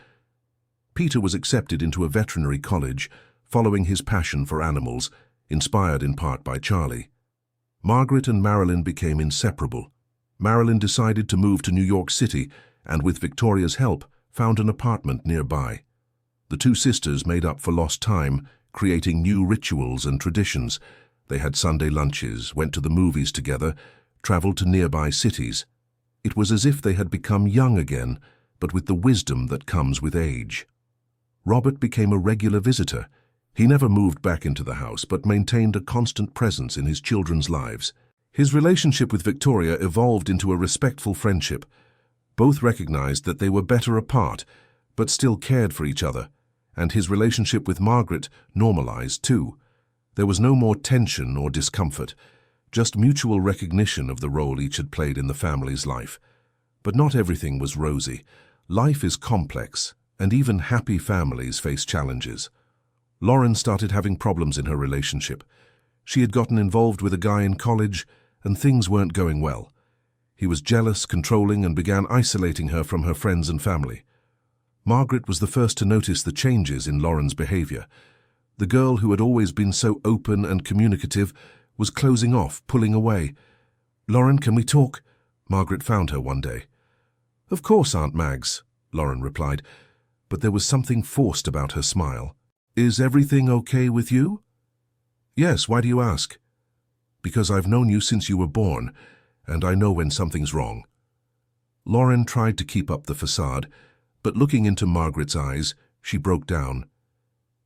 Peter was accepted into a veterinary college, following his passion for animals, inspired in part by Charlie. Margaret and Marilyn became inseparable. Marilyn decided to move to New York City and, with Victoria's help, found an apartment nearby. The two sisters made up for lost time, creating new rituals and traditions. They had Sunday lunches, went to the movies together, traveled to nearby cities. It was as if they had become young again, but with the wisdom that comes with age. Robert became a regular visitor. He never moved back into the house, but maintained a constant presence in his children's lives. His relationship with Victoria evolved into a respectful friendship. Both recognized that they were better apart, but still cared for each other, and his relationship with Margaret normalized too. There was no more tension or discomfort, just mutual recognition of the role each had played in the family's life. But not everything was rosy. Life is complex, and even happy families face challenges. Lauren started having problems in her relationship. She had gotten involved with a guy in college, and things weren't going well. He was jealous, controlling, and began isolating her from her friends and family. Margaret was the first to notice the changes in Lauren's behavior. The girl who had always been so open and communicative was closing off, pulling away. "Lauren, can we talk?" Margaret found her one day. "Of course, Aunt Mags," Lauren replied, but there was something forced about her smile. "Is everything okay with you?" "Yes, why do you ask?" "Because I've known you since you were born, and I know when something's wrong." Lauren tried to keep up the facade, but looking into Margaret's eyes, she broke down.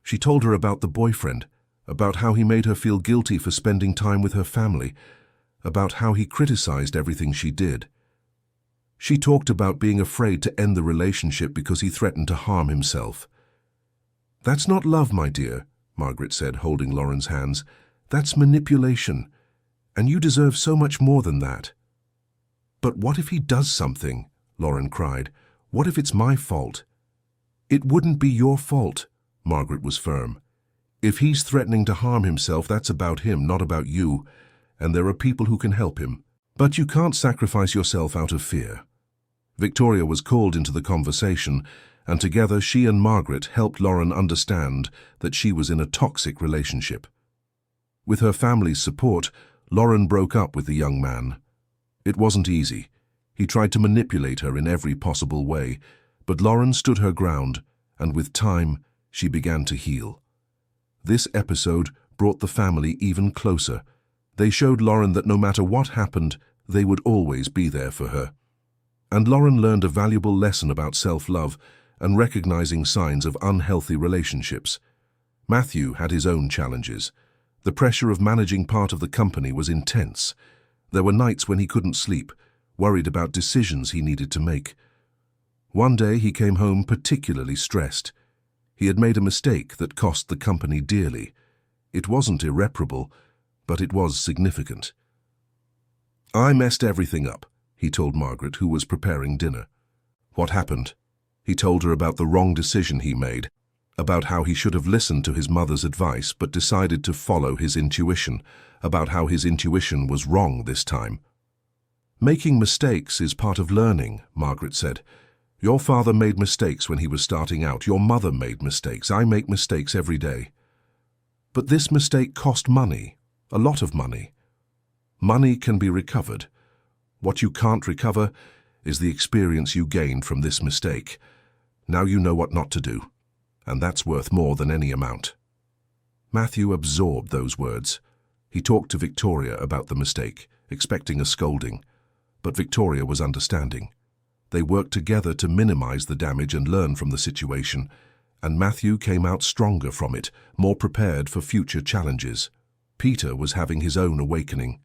She told her about the boyfriend, about how he made her feel guilty for spending time with her family, about how he criticized everything she did. She talked about being afraid to end the relationship because he threatened to harm himself. "That's not love, my dear," Margaret said, holding Lauren's hands. "That's manipulation, and you deserve so much more than that." "But what if he does something?" Lauren cried. "What if it's my fault?" "It wouldn't be your fault," Margaret was firm. "If he's threatening to harm himself, that's about him, not about you, and there are people who can help him. But you can't sacrifice yourself out of fear." Victoria was called into the conversation, and together she and Margaret helped Lauren understand that she was in a toxic relationship. With her family's support, Lauren broke up with the young man. It wasn't easy. He tried to manipulate her in every possible way, but Lauren stood her ground, and with time, she began to heal. This episode brought the family even closer. They showed Lauren that no matter what happened, they would always be there for her. And Lauren learned a valuable lesson about self-love and recognizing signs of unhealthy relationships. Matthew had his own challenges. The pressure of managing part of the company was intense. There were nights when he couldn't sleep, worried about decisions he needed to make. One day he came home particularly stressed. He had made a mistake that cost the company dearly. It wasn't irreparable, but it was significant. "I messed everything up," he told Margaret, who was preparing dinner. What happened? He told her about the wrong decision he made, about how he should have listened to his mother's advice but decided to follow his intuition, about how his intuition was wrong this time. "Making mistakes is part of learning," Margaret said. "Your father made mistakes when he was starting out. Your mother made mistakes. I make mistakes every day. But this mistake cost money, a lot of money. Money can be recovered. What you can't recover is the experience you gained from this mistake. Now you know what not to do, and that's worth more than any amount." Matthew absorbed those words. He talked to Victoria about the mistake, expecting a scolding, but Victoria was understanding. They worked together to minimize the damage and learn from the situation, and Matthew came out stronger from it, more prepared for future challenges. Peter was having his own awakening.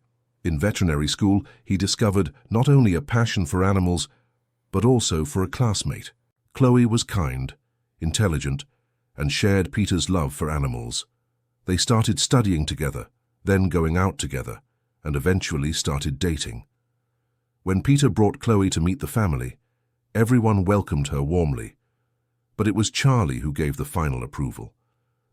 In veterinary school, he discovered not only a passion for animals, but also for a classmate. Chloe was kind, intelligent, and shared Peter's love for animals. They started studying together, then going out together, and eventually started dating. When Peter brought Chloe to meet the family, everyone welcomed her warmly. But it was Charlie who gave the final approval.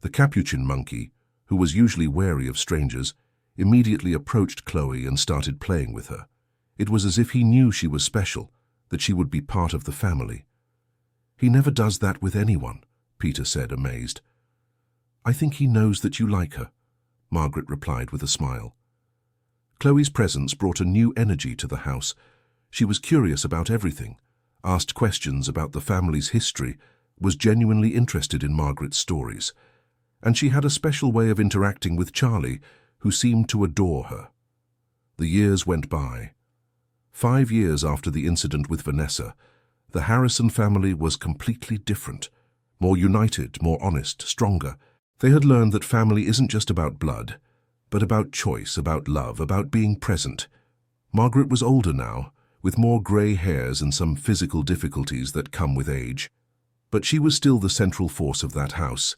The capuchin monkey, who was usually wary of strangers, immediately approached Chloe and started playing with her. It was as if he knew she was special, that she would be part of the family. "He never does that with anyone," Peter said, amazed. "I think he knows that you like her," Margaret replied with a smile. Chloe's presence brought a new energy to the house. She was curious about everything, asked questions about the family's history, was genuinely interested in Margaret's stories. And she had a special way of interacting with Charlie, who seemed to adore her. The years went by. 5 years after the incident with Vanessa, the Harrison family was completely different, more united, more honest, stronger. They had learned that family isn't just about blood, but about choice, about love, about being present. Margaret was older now, with more grey hairs and some physical difficulties that come with age. But she was still the central force of that house.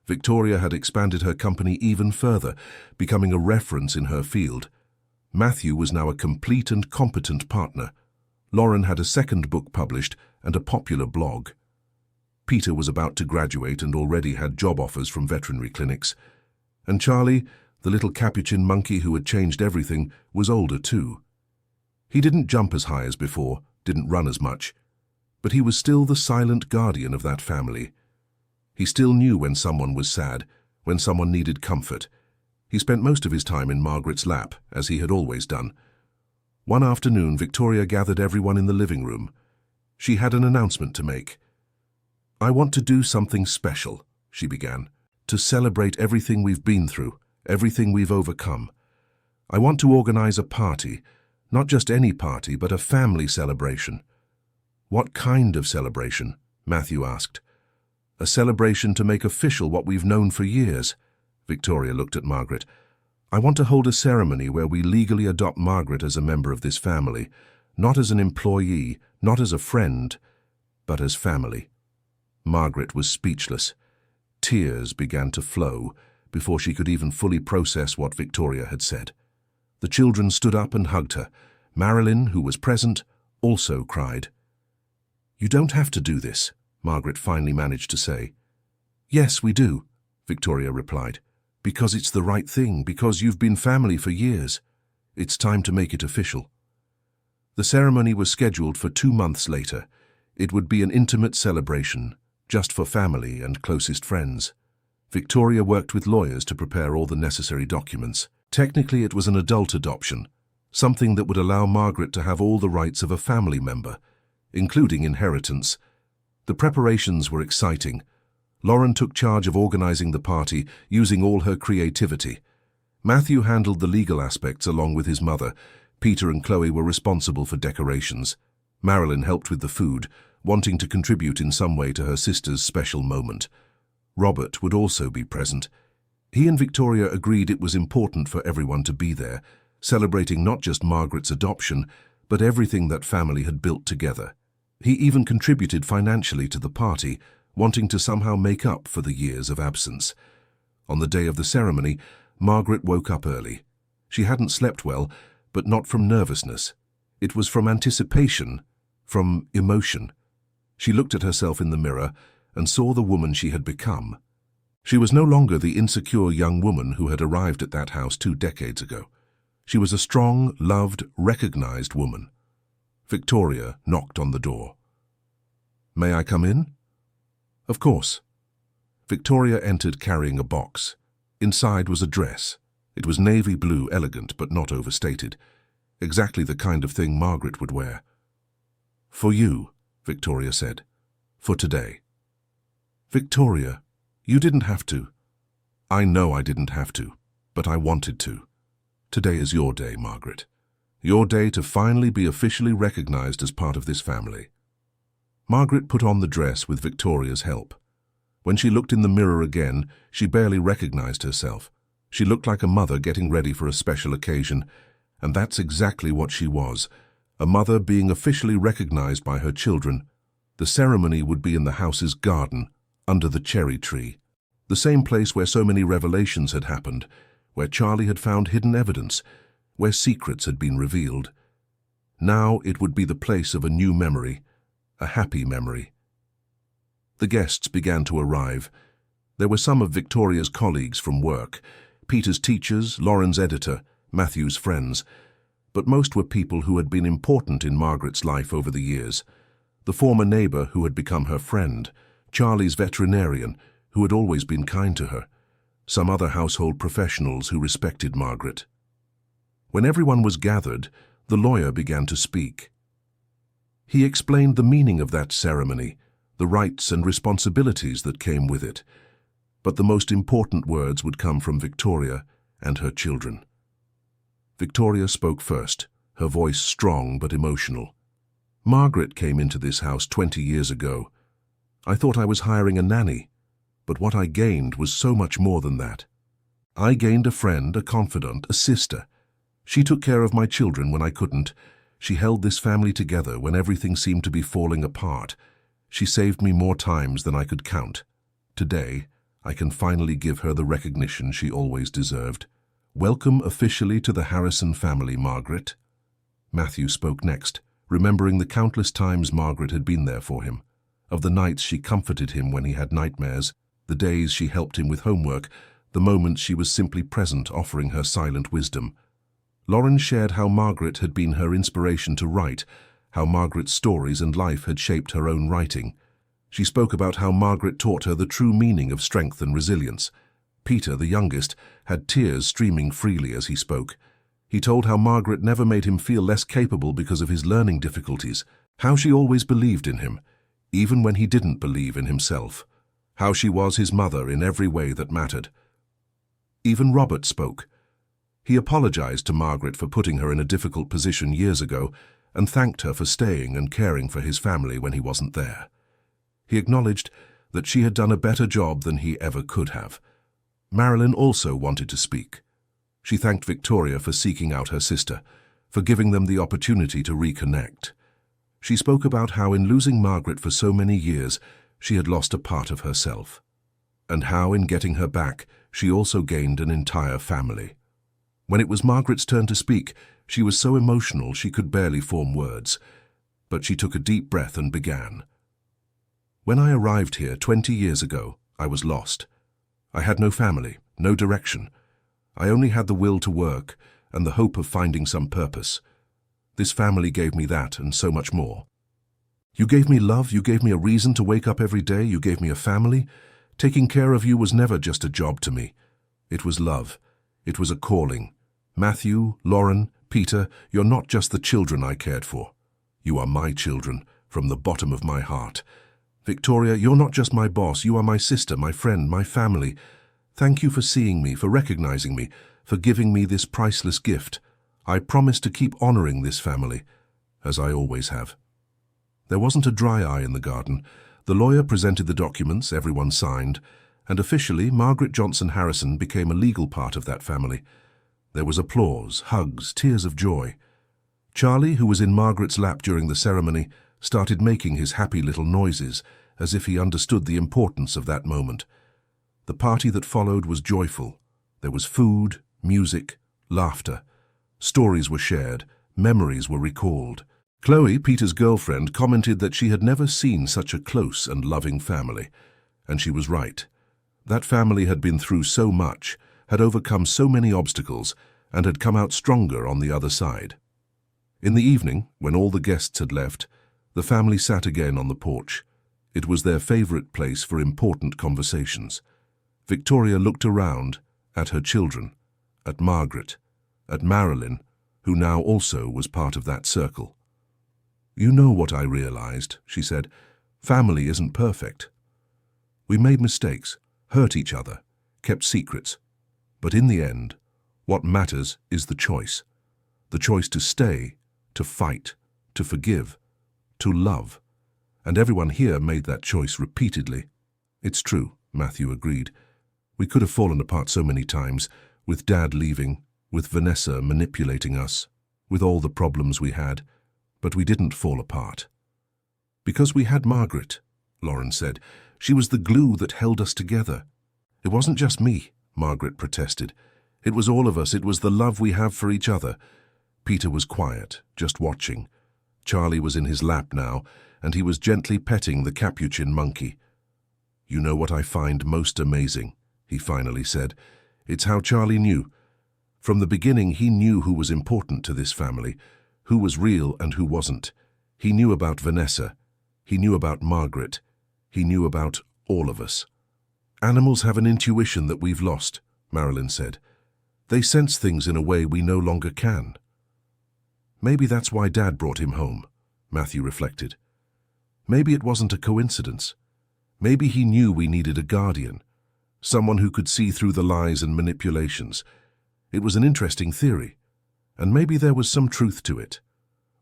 Victoria had expanded her company even further, becoming a reference in her field. Matthew was now a complete and competent partner. Lauren had a second book published and a popular blog. Peter was about to graduate and already had job offers from veterinary clinics. And Charlie, the little capuchin monkey who had changed everything, was older too. He didn't jump as high as before, didn't run as much, but he was still the silent guardian of that family. He still knew when someone was sad, when someone needed comfort. He spent most of his time in Margaret's lap, as he had always done. One afternoon, Victoria gathered everyone in the living room. She had an announcement to make. "I want to do something special," she began, "to celebrate everything we've been through, everything we've overcome. I want to organize a party, not just any party, but a family celebration." "What kind of celebration?" Matthew asked. "A celebration to make official what we've known for years." Victoria looked at Margaret. "I want to hold a ceremony where we legally adopt Margaret as a member of this family, not as an employee, not as a friend, but as family." Margaret was speechless. Tears began to flow before she could even fully process what Victoria had said. The children stood up and hugged her. Marilyn, who was present, also cried. "You don't have to do this," Margaret finally managed to say. "Yes, we do," Victoria replied. "Because it's the right thing, because you've been family for years. It's time to make it official." The ceremony was scheduled for 2 months later. It would be an intimate celebration, just for family and closest friends. Victoria worked with lawyers to prepare all the necessary documents. Technically, it was an adult adoption, something that would allow Margaret to have all the rights of a family member, including inheritance. The preparations were exciting. Lauren took charge of organizing the party, using all her creativity. Matthew handled the legal aspects along with his mother. Peter and Chloe were responsible for decorations. Marilyn helped with the food, wanting to contribute in some way to her sister's special moment. Robert would also be present. He and Victoria agreed it was important for everyone to be there, celebrating not just Margaret's adoption, but everything that family had built together. He even contributed financially to the party, wanting to somehow make up for the years of absence. On the day of the ceremony, Margaret woke up early. She hadn't slept well, but not from nervousness. It was from anticipation, from emotion. She looked at herself in the mirror and saw the woman she had become. She was no longer the insecure young woman who had arrived at that house 2 decades ago. She was a strong, loved, recognized woman. Victoria knocked on the door. "May I come in?" "Of course." Victoria entered carrying a box. Inside was a dress. It was navy blue, elegant but not overstated. Exactly the kind of thing Margaret would wear. "For you," Victoria said. "For today." "Victoria, you didn't have to." "I know I didn't have to, but I wanted to. Today is your day, Margaret. Your day to finally be officially recognized as part of this family." Margaret put on the dress with Victoria's help. When she looked in the mirror again, she barely recognized herself. She looked like a mother getting ready for a special occasion, and that's exactly what she was, a mother being officially recognized by her children. The ceremony would be in the house's garden, under the cherry tree, the same place where so many revelations had happened, where Charlie had found hidden evidence, where secrets had been revealed. Now it would be the place of a new memory, a happy memory. The guests began to arrive. There were some of Victoria's colleagues from work, Peter's teachers, Lauren's editor, Matthew's friends, but most were people who had been important in Margaret's life over the years. The former neighbor who had become her friend, Charlie's veterinarian, who had always been kind to her, some other household professionals who respected Margaret. When everyone was gathered, the lawyer began to speak. He explained the meaning of that ceremony, the rights and responsibilities that came with it. But the most important words would come from Victoria and her children. Victoria spoke first, her voice strong but emotional. "Margaret came into this house 20 years ago. I thought I was hiring a nanny, but what I gained was so much more than that. I gained a friend, a confidant, a sister. She took care of my children when I couldn't. She held this family together when everything seemed to be falling apart. She saved me more times than I could count. Today, I can finally give her the recognition she always deserved. Welcome officially to the Harrison family, Margaret." Matthew spoke next, remembering the countless times Margaret had been there for him, of the nights she comforted him when he had nightmares, the days she helped him with homework, the moments she was simply present offering her silent wisdom. Lauren shared how Margaret had been her inspiration to write, how Margaret's stories and life had shaped her own writing. She spoke about how Margaret taught her the true meaning of strength and resilience. Peter, the youngest, had tears streaming freely as he spoke. He told how Margaret never made him feel less capable because of his learning difficulties, how she always believed in him, even when he didn't believe in himself, how she was his mother in every way that mattered. Even Robert spoke. He apologized to Margaret for putting her in a difficult position years ago and thanked her for staying and caring for his family when he wasn't there. He acknowledged that she had done a better job than he ever could have. Marilyn also wanted to speak. She thanked Victoria for seeking out her sister, for giving them the opportunity to reconnect. She spoke about how in losing Margaret for so many years, she had lost a part of herself, and how in getting her back, she also gained an entire family. When it was Margaret's turn to speak, she was so emotional she could barely form words, but she took a deep breath and began. "When I arrived here 20 years ago, I was lost. I had no family, no direction. I only had the will to work and the hope of finding some purpose. This family gave me that and so much more. You gave me love, you gave me a reason to wake up every day, you gave me a family. Taking care of you was never just a job to me. It was love. It was a calling. Matthew, Lauren, Peter, you're not just the children I cared for. You are my children, from the bottom of my heart. Victoria, you're not just my boss, you are my sister, my friend, my family. Thank you for seeing me, for recognizing me, for giving me this priceless gift. I promise to keep honoring this family, as I always have." There wasn't a dry eye in the garden. The lawyer presented the documents, everyone signed, and officially Margaret Johnson Harrison became a legal part of that family. There was applause, hugs, tears of joy. Charlie, who was in Margaret's lap during the ceremony, started making his happy little noises, as if he understood the importance of that moment. The party that followed was joyful. There was food, music, laughter. Stories were shared, memories were recalled. Chloe, Peter's girlfriend, commented that she had never seen such a close and loving family. And she was right. That family had been through so much, had overcome so many obstacles, and had come out stronger on the other side. In the evening, when all the guests had left, the family sat again on the porch. It was their favorite place for important conversations. Victoria looked around at her children, at Margaret, at Marilyn, who now also was part of that circle. "You know what I realized," she said. "Family isn't perfect. We made mistakes, hurt each other, kept secrets. But in the end, what matters is the choice. The choice to stay, to fight, to forgive, to love. And everyone here made that choice repeatedly." "It's true," Matthew agreed. "We could have fallen apart so many times, with Dad leaving, with Vanessa manipulating us, with all the problems we had, but we didn't fall apart. Because we had Margaret," Lauren said. "She was the glue that held us together." "It wasn't just me," Margaret protested. "It was all of us. It was the love we have for each other." Peter was quiet, just watching. Charlie was in his lap now, and he was gently petting the capuchin monkey. "You know what I find most amazing," he finally said. "It's how Charlie knew. From the beginning, he knew who was important to this family, who was real and who wasn't. He knew about Vanessa. He knew about Margaret. He knew about all of us." "Animals have an intuition that we've lost," Marilyn said. "They sense things in a way we no longer can." "Maybe that's why Dad brought him home," Matthew reflected. "Maybe it wasn't a coincidence. Maybe he knew we needed a guardian, someone who could see through the lies and manipulations. It was an interesting theory, and maybe there was some truth to it.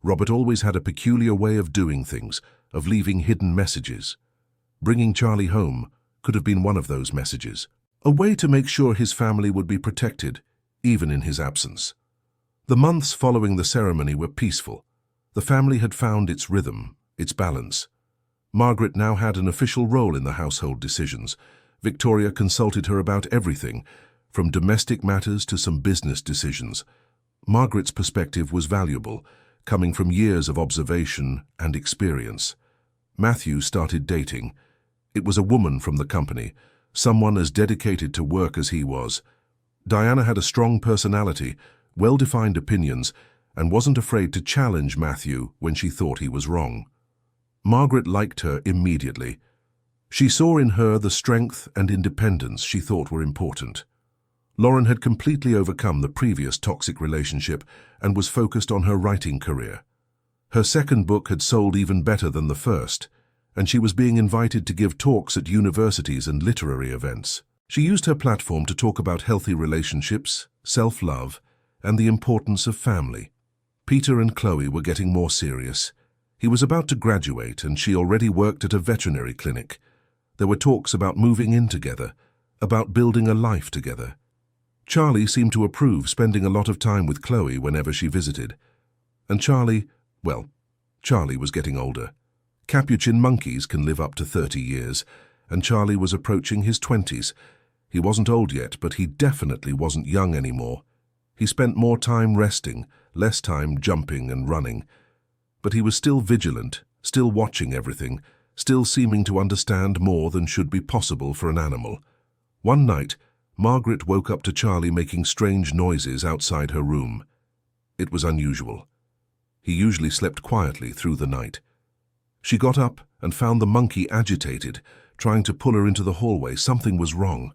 Robert always had a peculiar way of doing things, of leaving hidden messages. Bringing Charlie home could have been one of those messages, a way to make sure his family would be protected, even in his absence." The months following the ceremony were peaceful. The family had found its rhythm, its balance. Margaret now had an official role in the household decisions. Victoria consulted her about everything, from domestic matters to some business decisions. Margaret's perspective was valuable, coming from years of observation and experience. Matthew started dating. It was a woman from the company, someone as dedicated to work as he was. Diana had a strong personality, well-defined opinions, and wasn't afraid to challenge Matthew when she thought he was wrong. Margaret liked her immediately. She saw in her the strength and independence she thought were important. Lauren had completely overcome the previous toxic relationship and was focused on her writing career. Her second book had sold even better than the first, and she was being invited to give talks at universities and literary events. She used her platform to talk about healthy relationships, self-love, and the importance of family. Peter and Chloe were getting more serious. He was about to graduate, and she already worked at a veterinary clinic. There were talks about moving in together, about building a life together. Charlie seemed to approve spending a lot of time with Chloe whenever she visited. And Charlie was getting older. Capuchin monkeys can live up to 30 years, and Charlie was approaching his 20s. He wasn't old yet, but he definitely wasn't young anymore. He spent more time resting, less time jumping and running. But he was still vigilant, still watching everything, still seeming to understand more than should be possible for an animal. One night, Margaret woke up to Charlie making strange noises outside her room. It was unusual. He usually slept quietly through the night. She got up and found the monkey agitated, trying to pull her into the hallway. Something was wrong.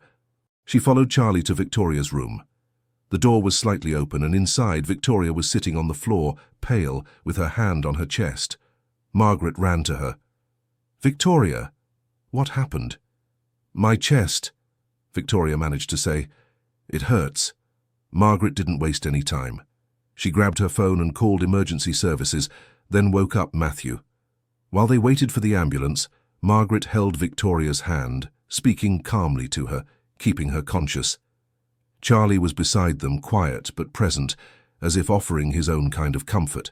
She followed Charlie to Victoria's room. The door was slightly open, and inside Victoria was sitting on the floor, pale, with her hand on her chest. Margaret ran to her. "Victoria, what happened?" "My chest," Victoria managed to say. "It hurts." Margaret didn't waste any time. She grabbed her phone and called emergency services, then woke up Matthew. While they waited for the ambulance, Margaret held Victoria's hand, speaking calmly to her, keeping her conscious. Charlie was beside them, quiet but present, as if offering his own kind of comfort.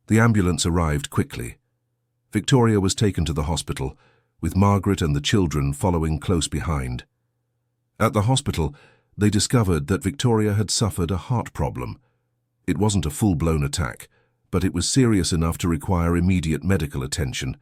The ambulance arrived quickly. Victoria was taken to the hospital, with Margaret and the children following close behind. At the hospital, they discovered that Victoria had suffered a heart problem. It wasn't a full-blown attack, but it was serious enough to require immediate medical attention.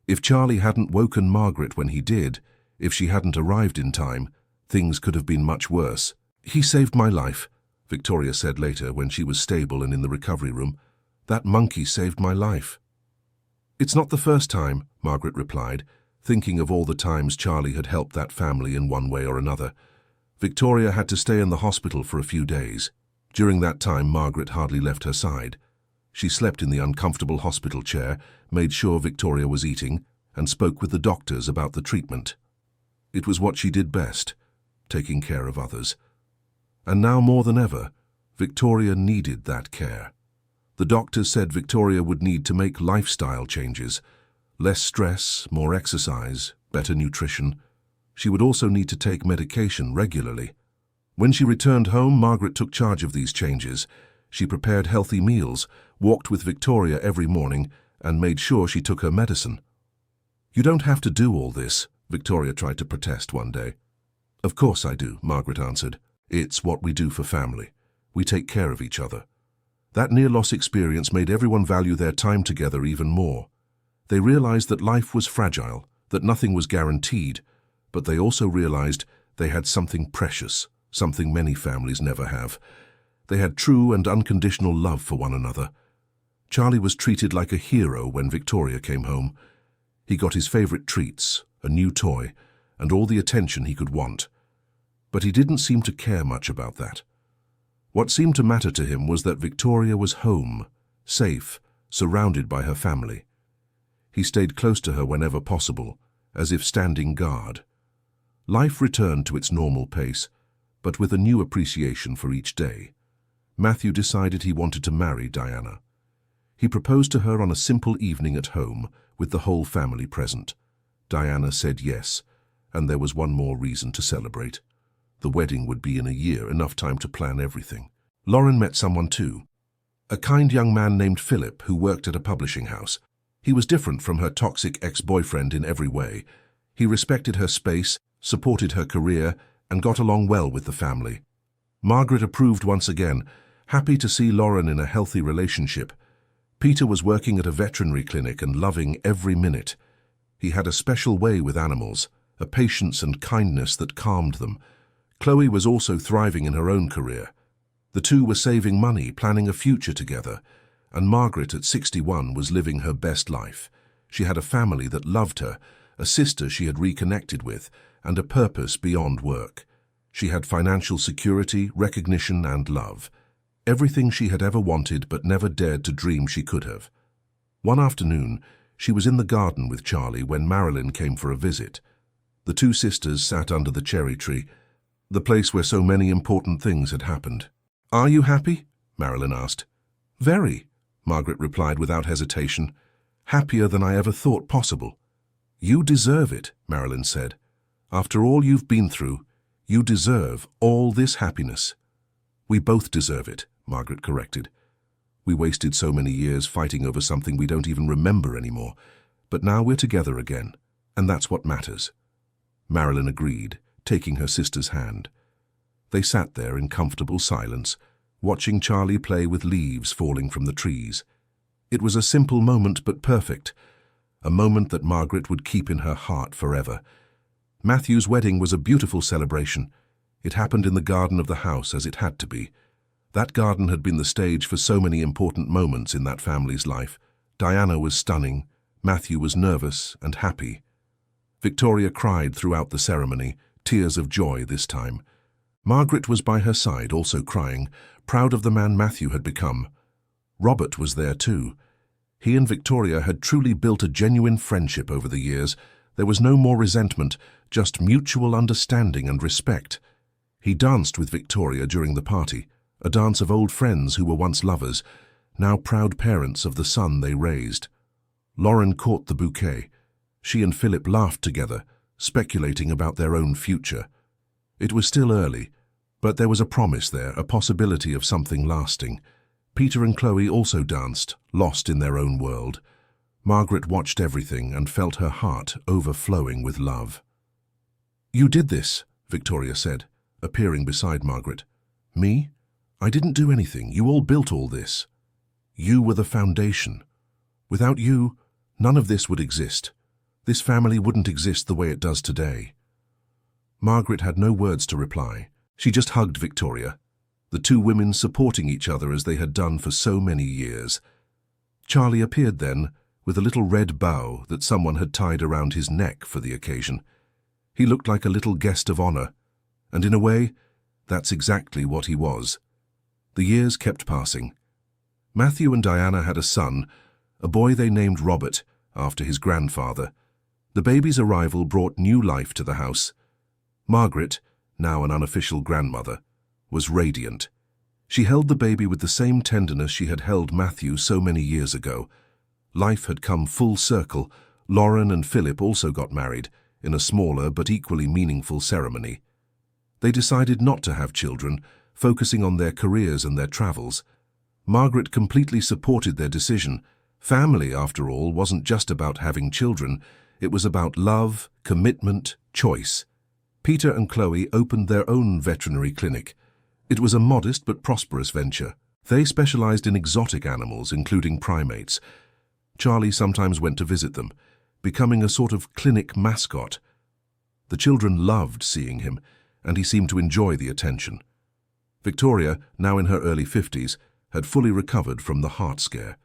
If Charlie hadn't woken Margaret when he did, if she hadn't arrived in time, things could have been much worse. "He saved my life," Victoria said later when she was stable and in the recovery room. "That monkey saved my life." "It's not the first time," Margaret replied, thinking of all the times Charlie had helped that family in one way or another. Victoria had to stay in the hospital for a few days. During that time, Margaret hardly left her side. She slept in the uncomfortable hospital chair, made sure Victoria was eating, and spoke with the doctors about the treatment. It was what she did best, taking care of others. And now more than ever, Victoria needed that care. The doctors said Victoria would need to make lifestyle changes. Less stress, more exercise, better nutrition. She would also need to take medication regularly. When she returned home, Margaret took charge of these changes. She prepared healthy meals, walked with Victoria every morning, and made sure she took her medicine. "You don't have to do all this," Victoria tried to protest one day. "Of course I do," Margaret answered. "It's what we do for family. We take care of each other." That near-loss experience made everyone value their time together even more. They realized that life was fragile, that nothing was guaranteed, but they also realized they had something precious, something many families never have. They had true and unconditional love for one another. Charlie was treated like a hero when Victoria came home. He got his favorite treats, a new toy, and all the attention he could want. But he didn't seem to care much about that. What seemed to matter to him was that Victoria was home, safe, surrounded by her family. He stayed close to her whenever possible, as if standing guard. Life returned to its normal pace, but with a new appreciation for each day. Matthew decided he wanted to marry Diana. He proposed to her on a simple evening at home, with the whole family present. Diana said yes, and there was one more reason to celebrate. The wedding would be in a year, enough time to plan everything. Lauren met someone too. A kind young man named Philip who worked at a publishing house. He was different from her toxic ex-boyfriend in every way. He respected her space, supported her career, and got along well with the family. Margaret approved once again, happy to see Lauren in a healthy relationship. Peter was working at a veterinary clinic and loving every minute. He had a special way with animals, a patience and kindness that calmed them. Chloe was also thriving in her own career. The two were saving money, planning a future together, and Margaret at 61 was living her best life. She had a family that loved her, a sister she had reconnected with, and a purpose beyond work. She had financial security, recognition, and love. Everything she had ever wanted but never dared to dream she could have. One afternoon, she was in the garden with Charlie when Marilyn came for a visit. The two sisters sat under the cherry tree, the place where so many important things had happened. "Are you happy?" Marilyn asked. "Very," Margaret replied without hesitation. "Happier than I ever thought possible." "You deserve it," Marilyn said. "After all you've been through, you deserve all this happiness." "We both deserve it," Margaret corrected. "We wasted so many years fighting over something we don't even remember anymore. But now we're together again, and that's what matters." Marilyn agreed, taking her sister's hand. They sat there in comfortable silence, watching Charlie play with leaves falling from the trees. It was a simple moment but perfect, a moment that Margaret would keep in her heart forever. Matthew's wedding was a beautiful celebration. It happened in the garden of the house as it had to be. That garden had been the stage for so many important moments in that family's life. Diana was stunning, Matthew was nervous and happy. Victoria cried throughout the ceremony, tears of joy this time. Margaret was by her side, also crying, proud of the man Matthew had become. Robert was there too. He and Victoria had truly built a genuine friendship over the years. There was no more resentment, just mutual understanding and respect. He danced with Victoria during the party, a dance of old friends who were once lovers, now proud parents of the son they raised. Lauren caught the bouquet. She and Philip laughed together, speculating about their own future. It was still early, but there was a promise there, a possibility of something lasting. Peter and Chloe also danced, lost in their own world. Margaret watched everything and felt her heart overflowing with love. "You did this," Victoria said, appearing beside Margaret. Me? I didn't do anything. You all built all this. You were the foundation. Without you, none of this would exist. This family wouldn't exist the way it does today. Margaret had no words to reply. She just hugged Victoria, the two women supporting each other as they had done for so many years. Charlie appeared then, with a little red bow that someone had tied around his neck for the occasion. He looked like a little guest of honor, and in a way, that's exactly what he was. The years kept passing. Matthew and Diana had a son, a boy they named Robert, after his grandfather. The baby's arrival brought new life to the house. Margaret, now an unofficial grandmother, was radiant. She held the baby with the same tenderness she had held Matthew so many years ago. Life had come full circle. Lauren and Philip also got married, in a smaller but equally meaningful ceremony. They decided not to have children, focusing on their careers and their travels. Margaret completely supported their decision. Family, after all, wasn't just about having children. It was about love, commitment, choice. Peter and Chloe opened their own veterinary clinic. It was a modest but prosperous venture. They specialized in exotic animals, including primates. Charlie sometimes went to visit them, becoming a sort of clinic mascot. The children loved seeing him, and he seemed to enjoy the attention. Victoria, now in her early 50s, had fully recovered from the heart scare.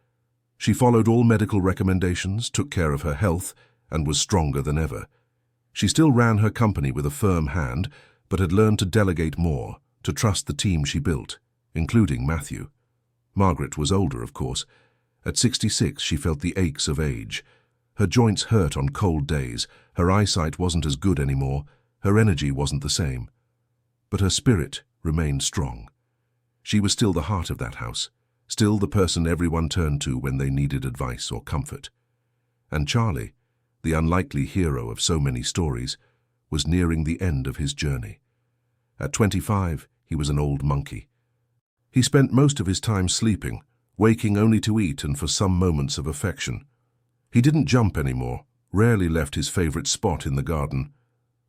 She followed all medical recommendations, took care of her health, and was stronger than ever. She still ran her company with a firm hand, but had learned to delegate more, to trust the team she built, including Matthew. Margaret was older, of course. At 66, she felt the aches of age. Her joints hurt on cold days, her eyesight wasn't as good anymore, her energy wasn't the same. But her spirit remained strong. She was still the heart of that house, still the person everyone turned to when they needed advice or comfort. And Charlie, the unlikely hero of so many stories, was nearing the end of his journey. At 25, he was an old monkey. He spent most of his time sleeping, waking only to eat and for some moments of affection. He didn't jump anymore, rarely left his favorite spot in the garden,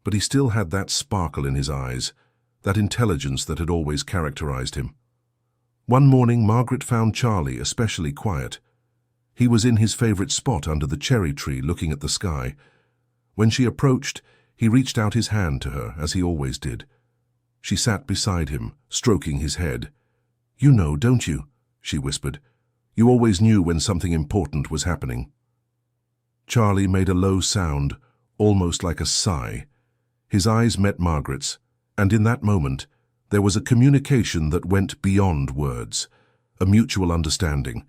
but he still had that sparkle in his eyes, that intelligence that had always characterized him. One morning, Margaret found Charlie especially quiet. He was in his favorite spot under the cherry tree looking at the sky. When she approached, he reached out his hand to her, as he always did. She sat beside him, stroking his head. "You know, don't you?" she whispered. "You always knew when something important was happening." Charlie made a low sound, almost like a sigh. His eyes met Margaret's, and in that moment, there was a communication that went beyond words, a mutual understanding,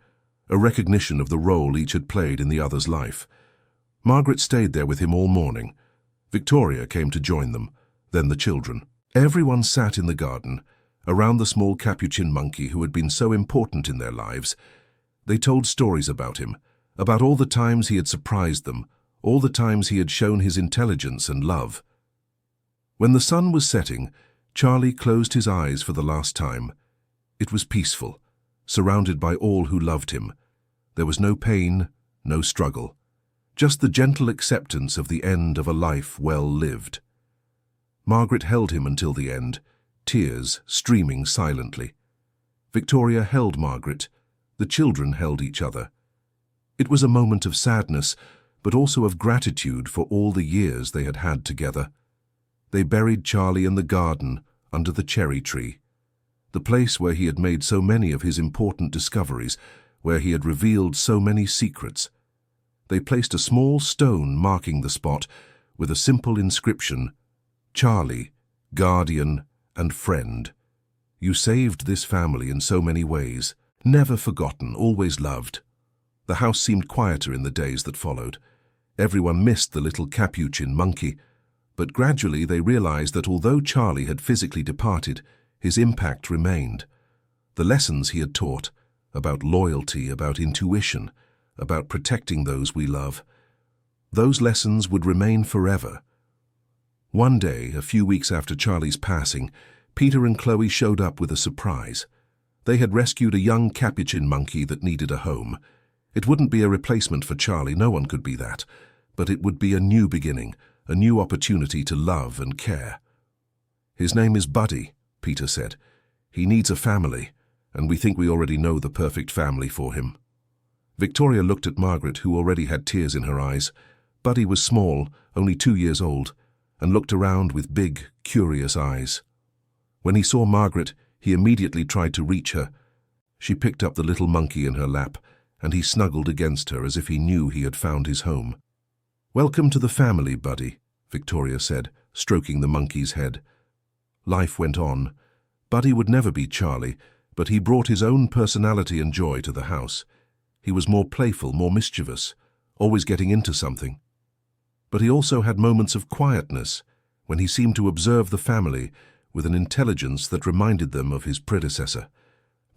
a recognition of the role each had played in the other's life. Margaret stayed there with him all morning. Victoria came to join them, then the children. Everyone sat in the garden, around the small capuchin monkey who had been so important in their lives. They told stories about him, about all the times he had surprised them, all the times he had shown his intelligence and love. When the sun was setting, Charlie closed his eyes for the last time. It was peaceful, surrounded by all who loved him. There was no pain, no struggle, just the gentle acceptance of the end of a life well lived. Margaret held him until the end, tears streaming silently. Victoria held Margaret. The children held each other. It was a moment of sadness, but also of gratitude for all the years they had had together. They buried Charlie in the garden under the cherry tree, the place where he had made so many of his important discoveries, where he had revealed so many secrets. They placed a small stone marking the spot with a simple inscription, "Charlie, guardian and friend. You saved this family in so many ways, never forgotten, always loved." The house seemed quieter in the days that followed. Everyone missed the little capuchin monkey, but gradually they realized that although Charlie had physically departed, his impact remained. The lessons he had taught, about loyalty, about intuition, about protecting those we love, those lessons would remain forever. One day, a few weeks after Charlie's passing, Peter and Chloe showed up with a surprise. They had rescued a young capuchin monkey that needed a home. It wouldn't be a replacement for Charlie, no one could be that, but it would be a new beginning, a new opportunity to love and care. "His name is Buddy," Peter said. "He needs a family, and we think we already know the perfect family for him." Victoria looked at Margaret, who already had tears in her eyes. Buddy was small, only 2 years old, and looked around with big, curious eyes. When he saw Margaret, he immediately tried to reach her. She picked up the little monkey in her lap, and he snuggled against her as if he knew he had found his home. "Welcome to the family, Buddy," Victoria said, stroking the monkey's head. Life went on. Buddy would never be Charlie, but he brought his own personality and joy to the house. He was more playful, more mischievous, always getting into something. But he also had moments of quietness, when he seemed to observe the family with an intelligence that reminded them of his predecessor.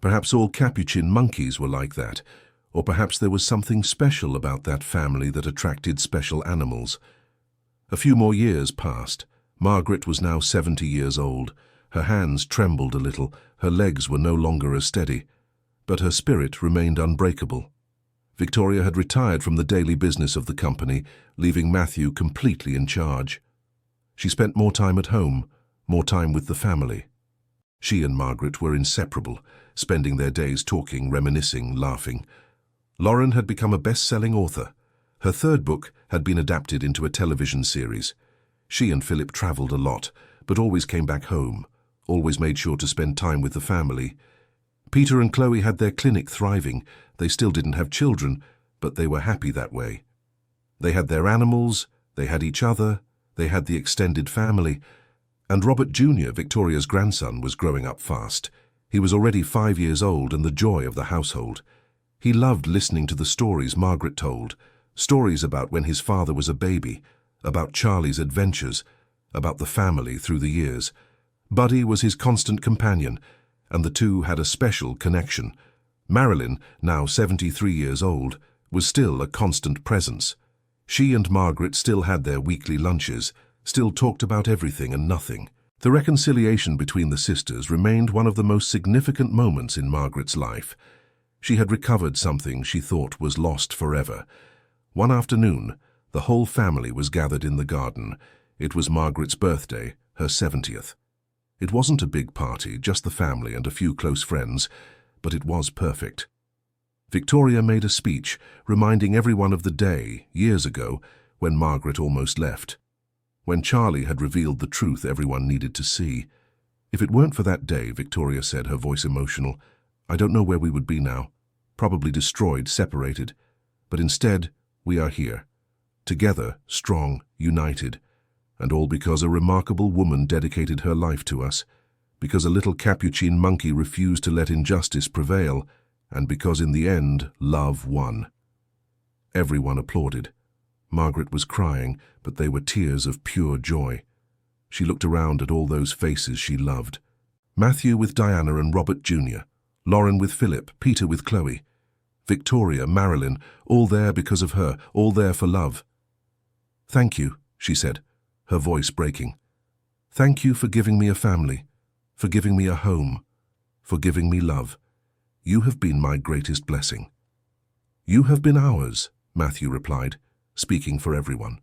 Perhaps all Capuchin monkeys were like that, or perhaps there was something special about that family that attracted special animals. A few more years passed. Margaret was now 70 years old. Her hands trembled a little, her legs were no longer as steady, but her spirit remained unbreakable. Victoria had retired from the daily business of the company, leaving Matthew completely in charge. She spent more time at home, more time with the family. She and Margaret were inseparable, spending their days talking, reminiscing, laughing. Lauren had become a best-selling author. Her third book had been adapted into a television series. She and Philip traveled a lot, but always came back home, always made sure to spend time with the family. Peter and Chloe had their clinic thriving. They still didn't have children, but they were happy that way. They had their animals, they had each other, they had the extended family. And Robert Jr., Victoria's grandson, was growing up fast. He was already 5 years old and the joy of the household. He loved listening to the stories Margaret told, stories about when his father was a baby, about Charlie's adventures, about the family through the years. Buddy was his constant companion, and the two had a special connection. Marilyn, now 73 years old, was still a constant presence. She and Margaret still had their weekly lunches, still talked about everything and nothing. The reconciliation between the sisters remained one of the most significant moments in Margaret's life. She had recovered something she thought was lost forever. One afternoon, the whole family was gathered in the garden. It was Margaret's birthday, her 70th. It wasn't a big party, just the family and a few close friends, but it was perfect. Victoria made a speech, reminding everyone of the day, years ago, when Margaret almost left. When Charlie had revealed the truth everyone needed to see. "If it weren't for that day," Victoria said, her voice emotional, "I don't know where we would be now. Probably destroyed, separated. But instead, we are here. Together, strong, united. And all because a remarkable woman dedicated her life to us, because a little Capuchin monkey refused to let injustice prevail, and because in the end, love won." Everyone applauded. Margaret was crying, but they were tears of pure joy. She looked around at all those faces she loved. Matthew with Diana and Robert Jr., Lauren with Philip, Peter with Chloe, Victoria, Marilyn, all there because of her, all there for love. "Thank you," she said, her voice breaking. "Thank you for giving me a family, for giving me a home, for giving me love. You have been my greatest blessing." "You have been ours," Matthew replied, speaking for everyone.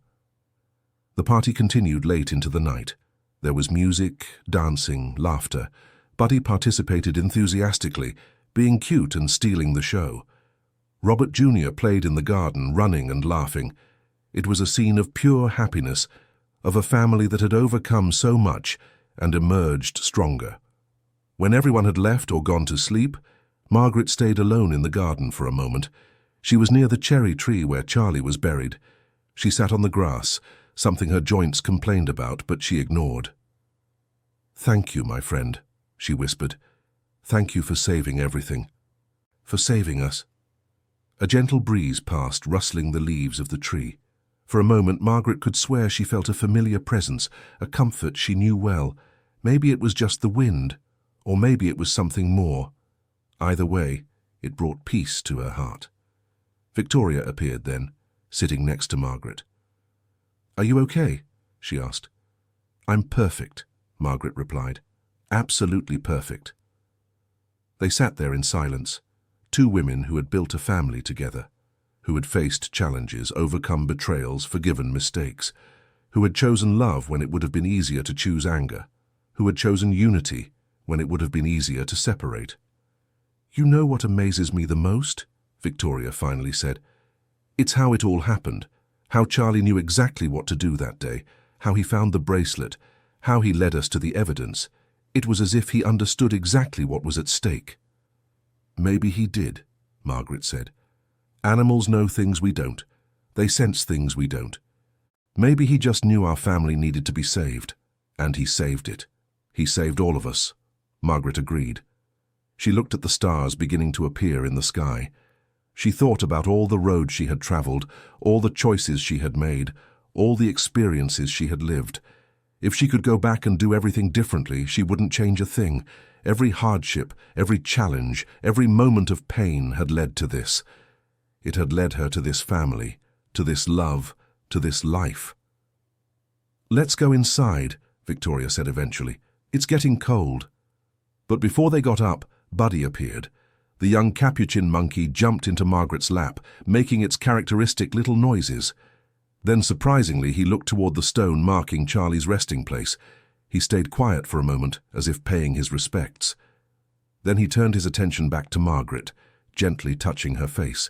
The party continued late into the night. There was music, dancing, laughter. Buddy participated enthusiastically, being cute and stealing the show. Robert Jr. played in the garden, running and laughing. It was a scene of pure happiness, of a family that had overcome so much and emerged stronger. When everyone had left or gone to sleep, Margaret stayed alone in the garden for a moment. She was near the cherry tree where Charlie was buried. She sat on the grass, something her joints complained about, but she ignored. "Thank you, my friend," she whispered. "Thank you for saving everything. For saving us." A gentle breeze passed, rustling the leaves of the tree. For a moment, Margaret could swear she felt a familiar presence, a comfort she knew well. Maybe it was just the wind, or maybe it was something more. Either way, it brought peace to her heart. Victoria appeared then, sitting next to Margaret. "Are you okay?" she asked. "I'm perfect," Margaret replied. "Absolutely perfect." They sat there in silence, two women who had built a family together, who had faced challenges, overcome betrayals, forgiven mistakes, who had chosen love when it would have been easier to choose anger, who had chosen unity when it would have been easier to separate. "You know what amazes me the most?" Victoria finally said. "It's how it all happened, how Charlie knew exactly what to do that day, how he found the bracelet, how he led us to the evidence. It was as if he understood exactly what was at stake." "Maybe he did," Margaret said. "Animals know things we don't. They sense things we don't. Maybe he just knew our family needed to be saved, and he saved it. He saved all of us." Margaret agreed. She looked at the stars beginning to appear in the sky. She thought about all the roads she had traveled, all the choices she had made, all the experiences she had lived. If she could go back and do everything differently, she wouldn't change a thing. Every hardship, every challenge, every moment of pain had led to this. It had led her to this family, to this love, to this life. "Let's go inside," Victoria said eventually. "It's getting cold." But before they got up, Buddy appeared. The young capuchin monkey jumped into Margaret's lap, making its characteristic little noises. Then, surprisingly, he looked toward the stone marking Charlie's resting place. He stayed quiet for a moment, as if paying his respects. Then he turned his attention back to Margaret, gently touching her face.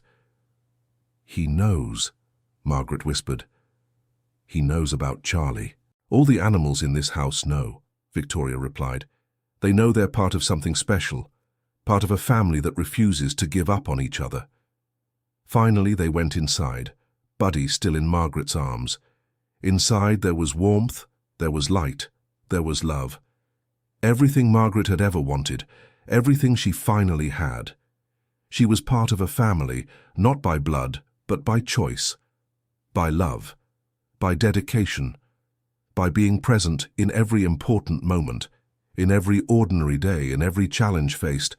"He knows," Margaret whispered. "He knows about Charlie." "All the animals in this house know," Victoria replied. "They know they're part of something special, part of a family that refuses to give up on each other." Finally, they went inside, Buddy still in Margaret's arms. Inside there was warmth, there was light, there was love. Everything Margaret had ever wanted, everything she finally had. She was part of a family, not by blood, but by choice, by love, by dedication, by being present in every important moment, in every ordinary day, in every challenge faced.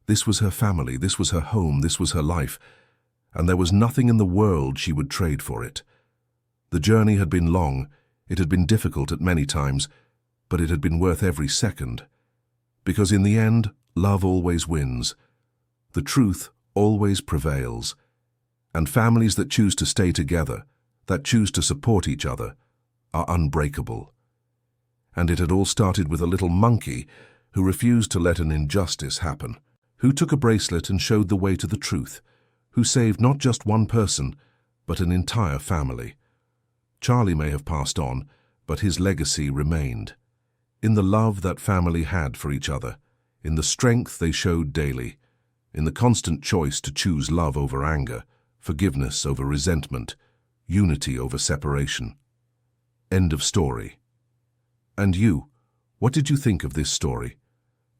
This was her family, this was her home, this was her life, and there was nothing in the world she would trade for it. The journey had been long, it had been difficult at many times, but it had been worth every second. Because in the end, love always wins. The truth always prevails. And families that choose to stay together, that choose to support each other, are unbreakable. And it had all started with a little monkey who refused to let an injustice happen, who took a bracelet and showed the way to the truth, who saved not just one person, but an entire family. Charlie may have passed on, but his legacy remained. In the love that family had for each other, in the strength they showed daily, in the constant choice to choose love over anger, forgiveness over resentment, unity over separation. End of story. And you, what did you think of this story?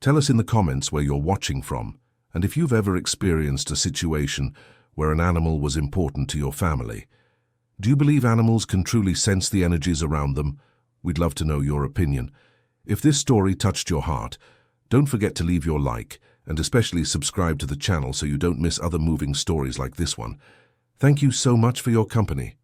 Tell us in the comments where you're watching from, and if you've ever experienced a situation where an animal was important to your family. Do you believe animals can truly sense the energies around them? We'd love to know your opinion. If this story touched your heart, don't forget to leave your like, and especially subscribe to the channel so you don't miss other moving stories like this one. Thank you so much for your company.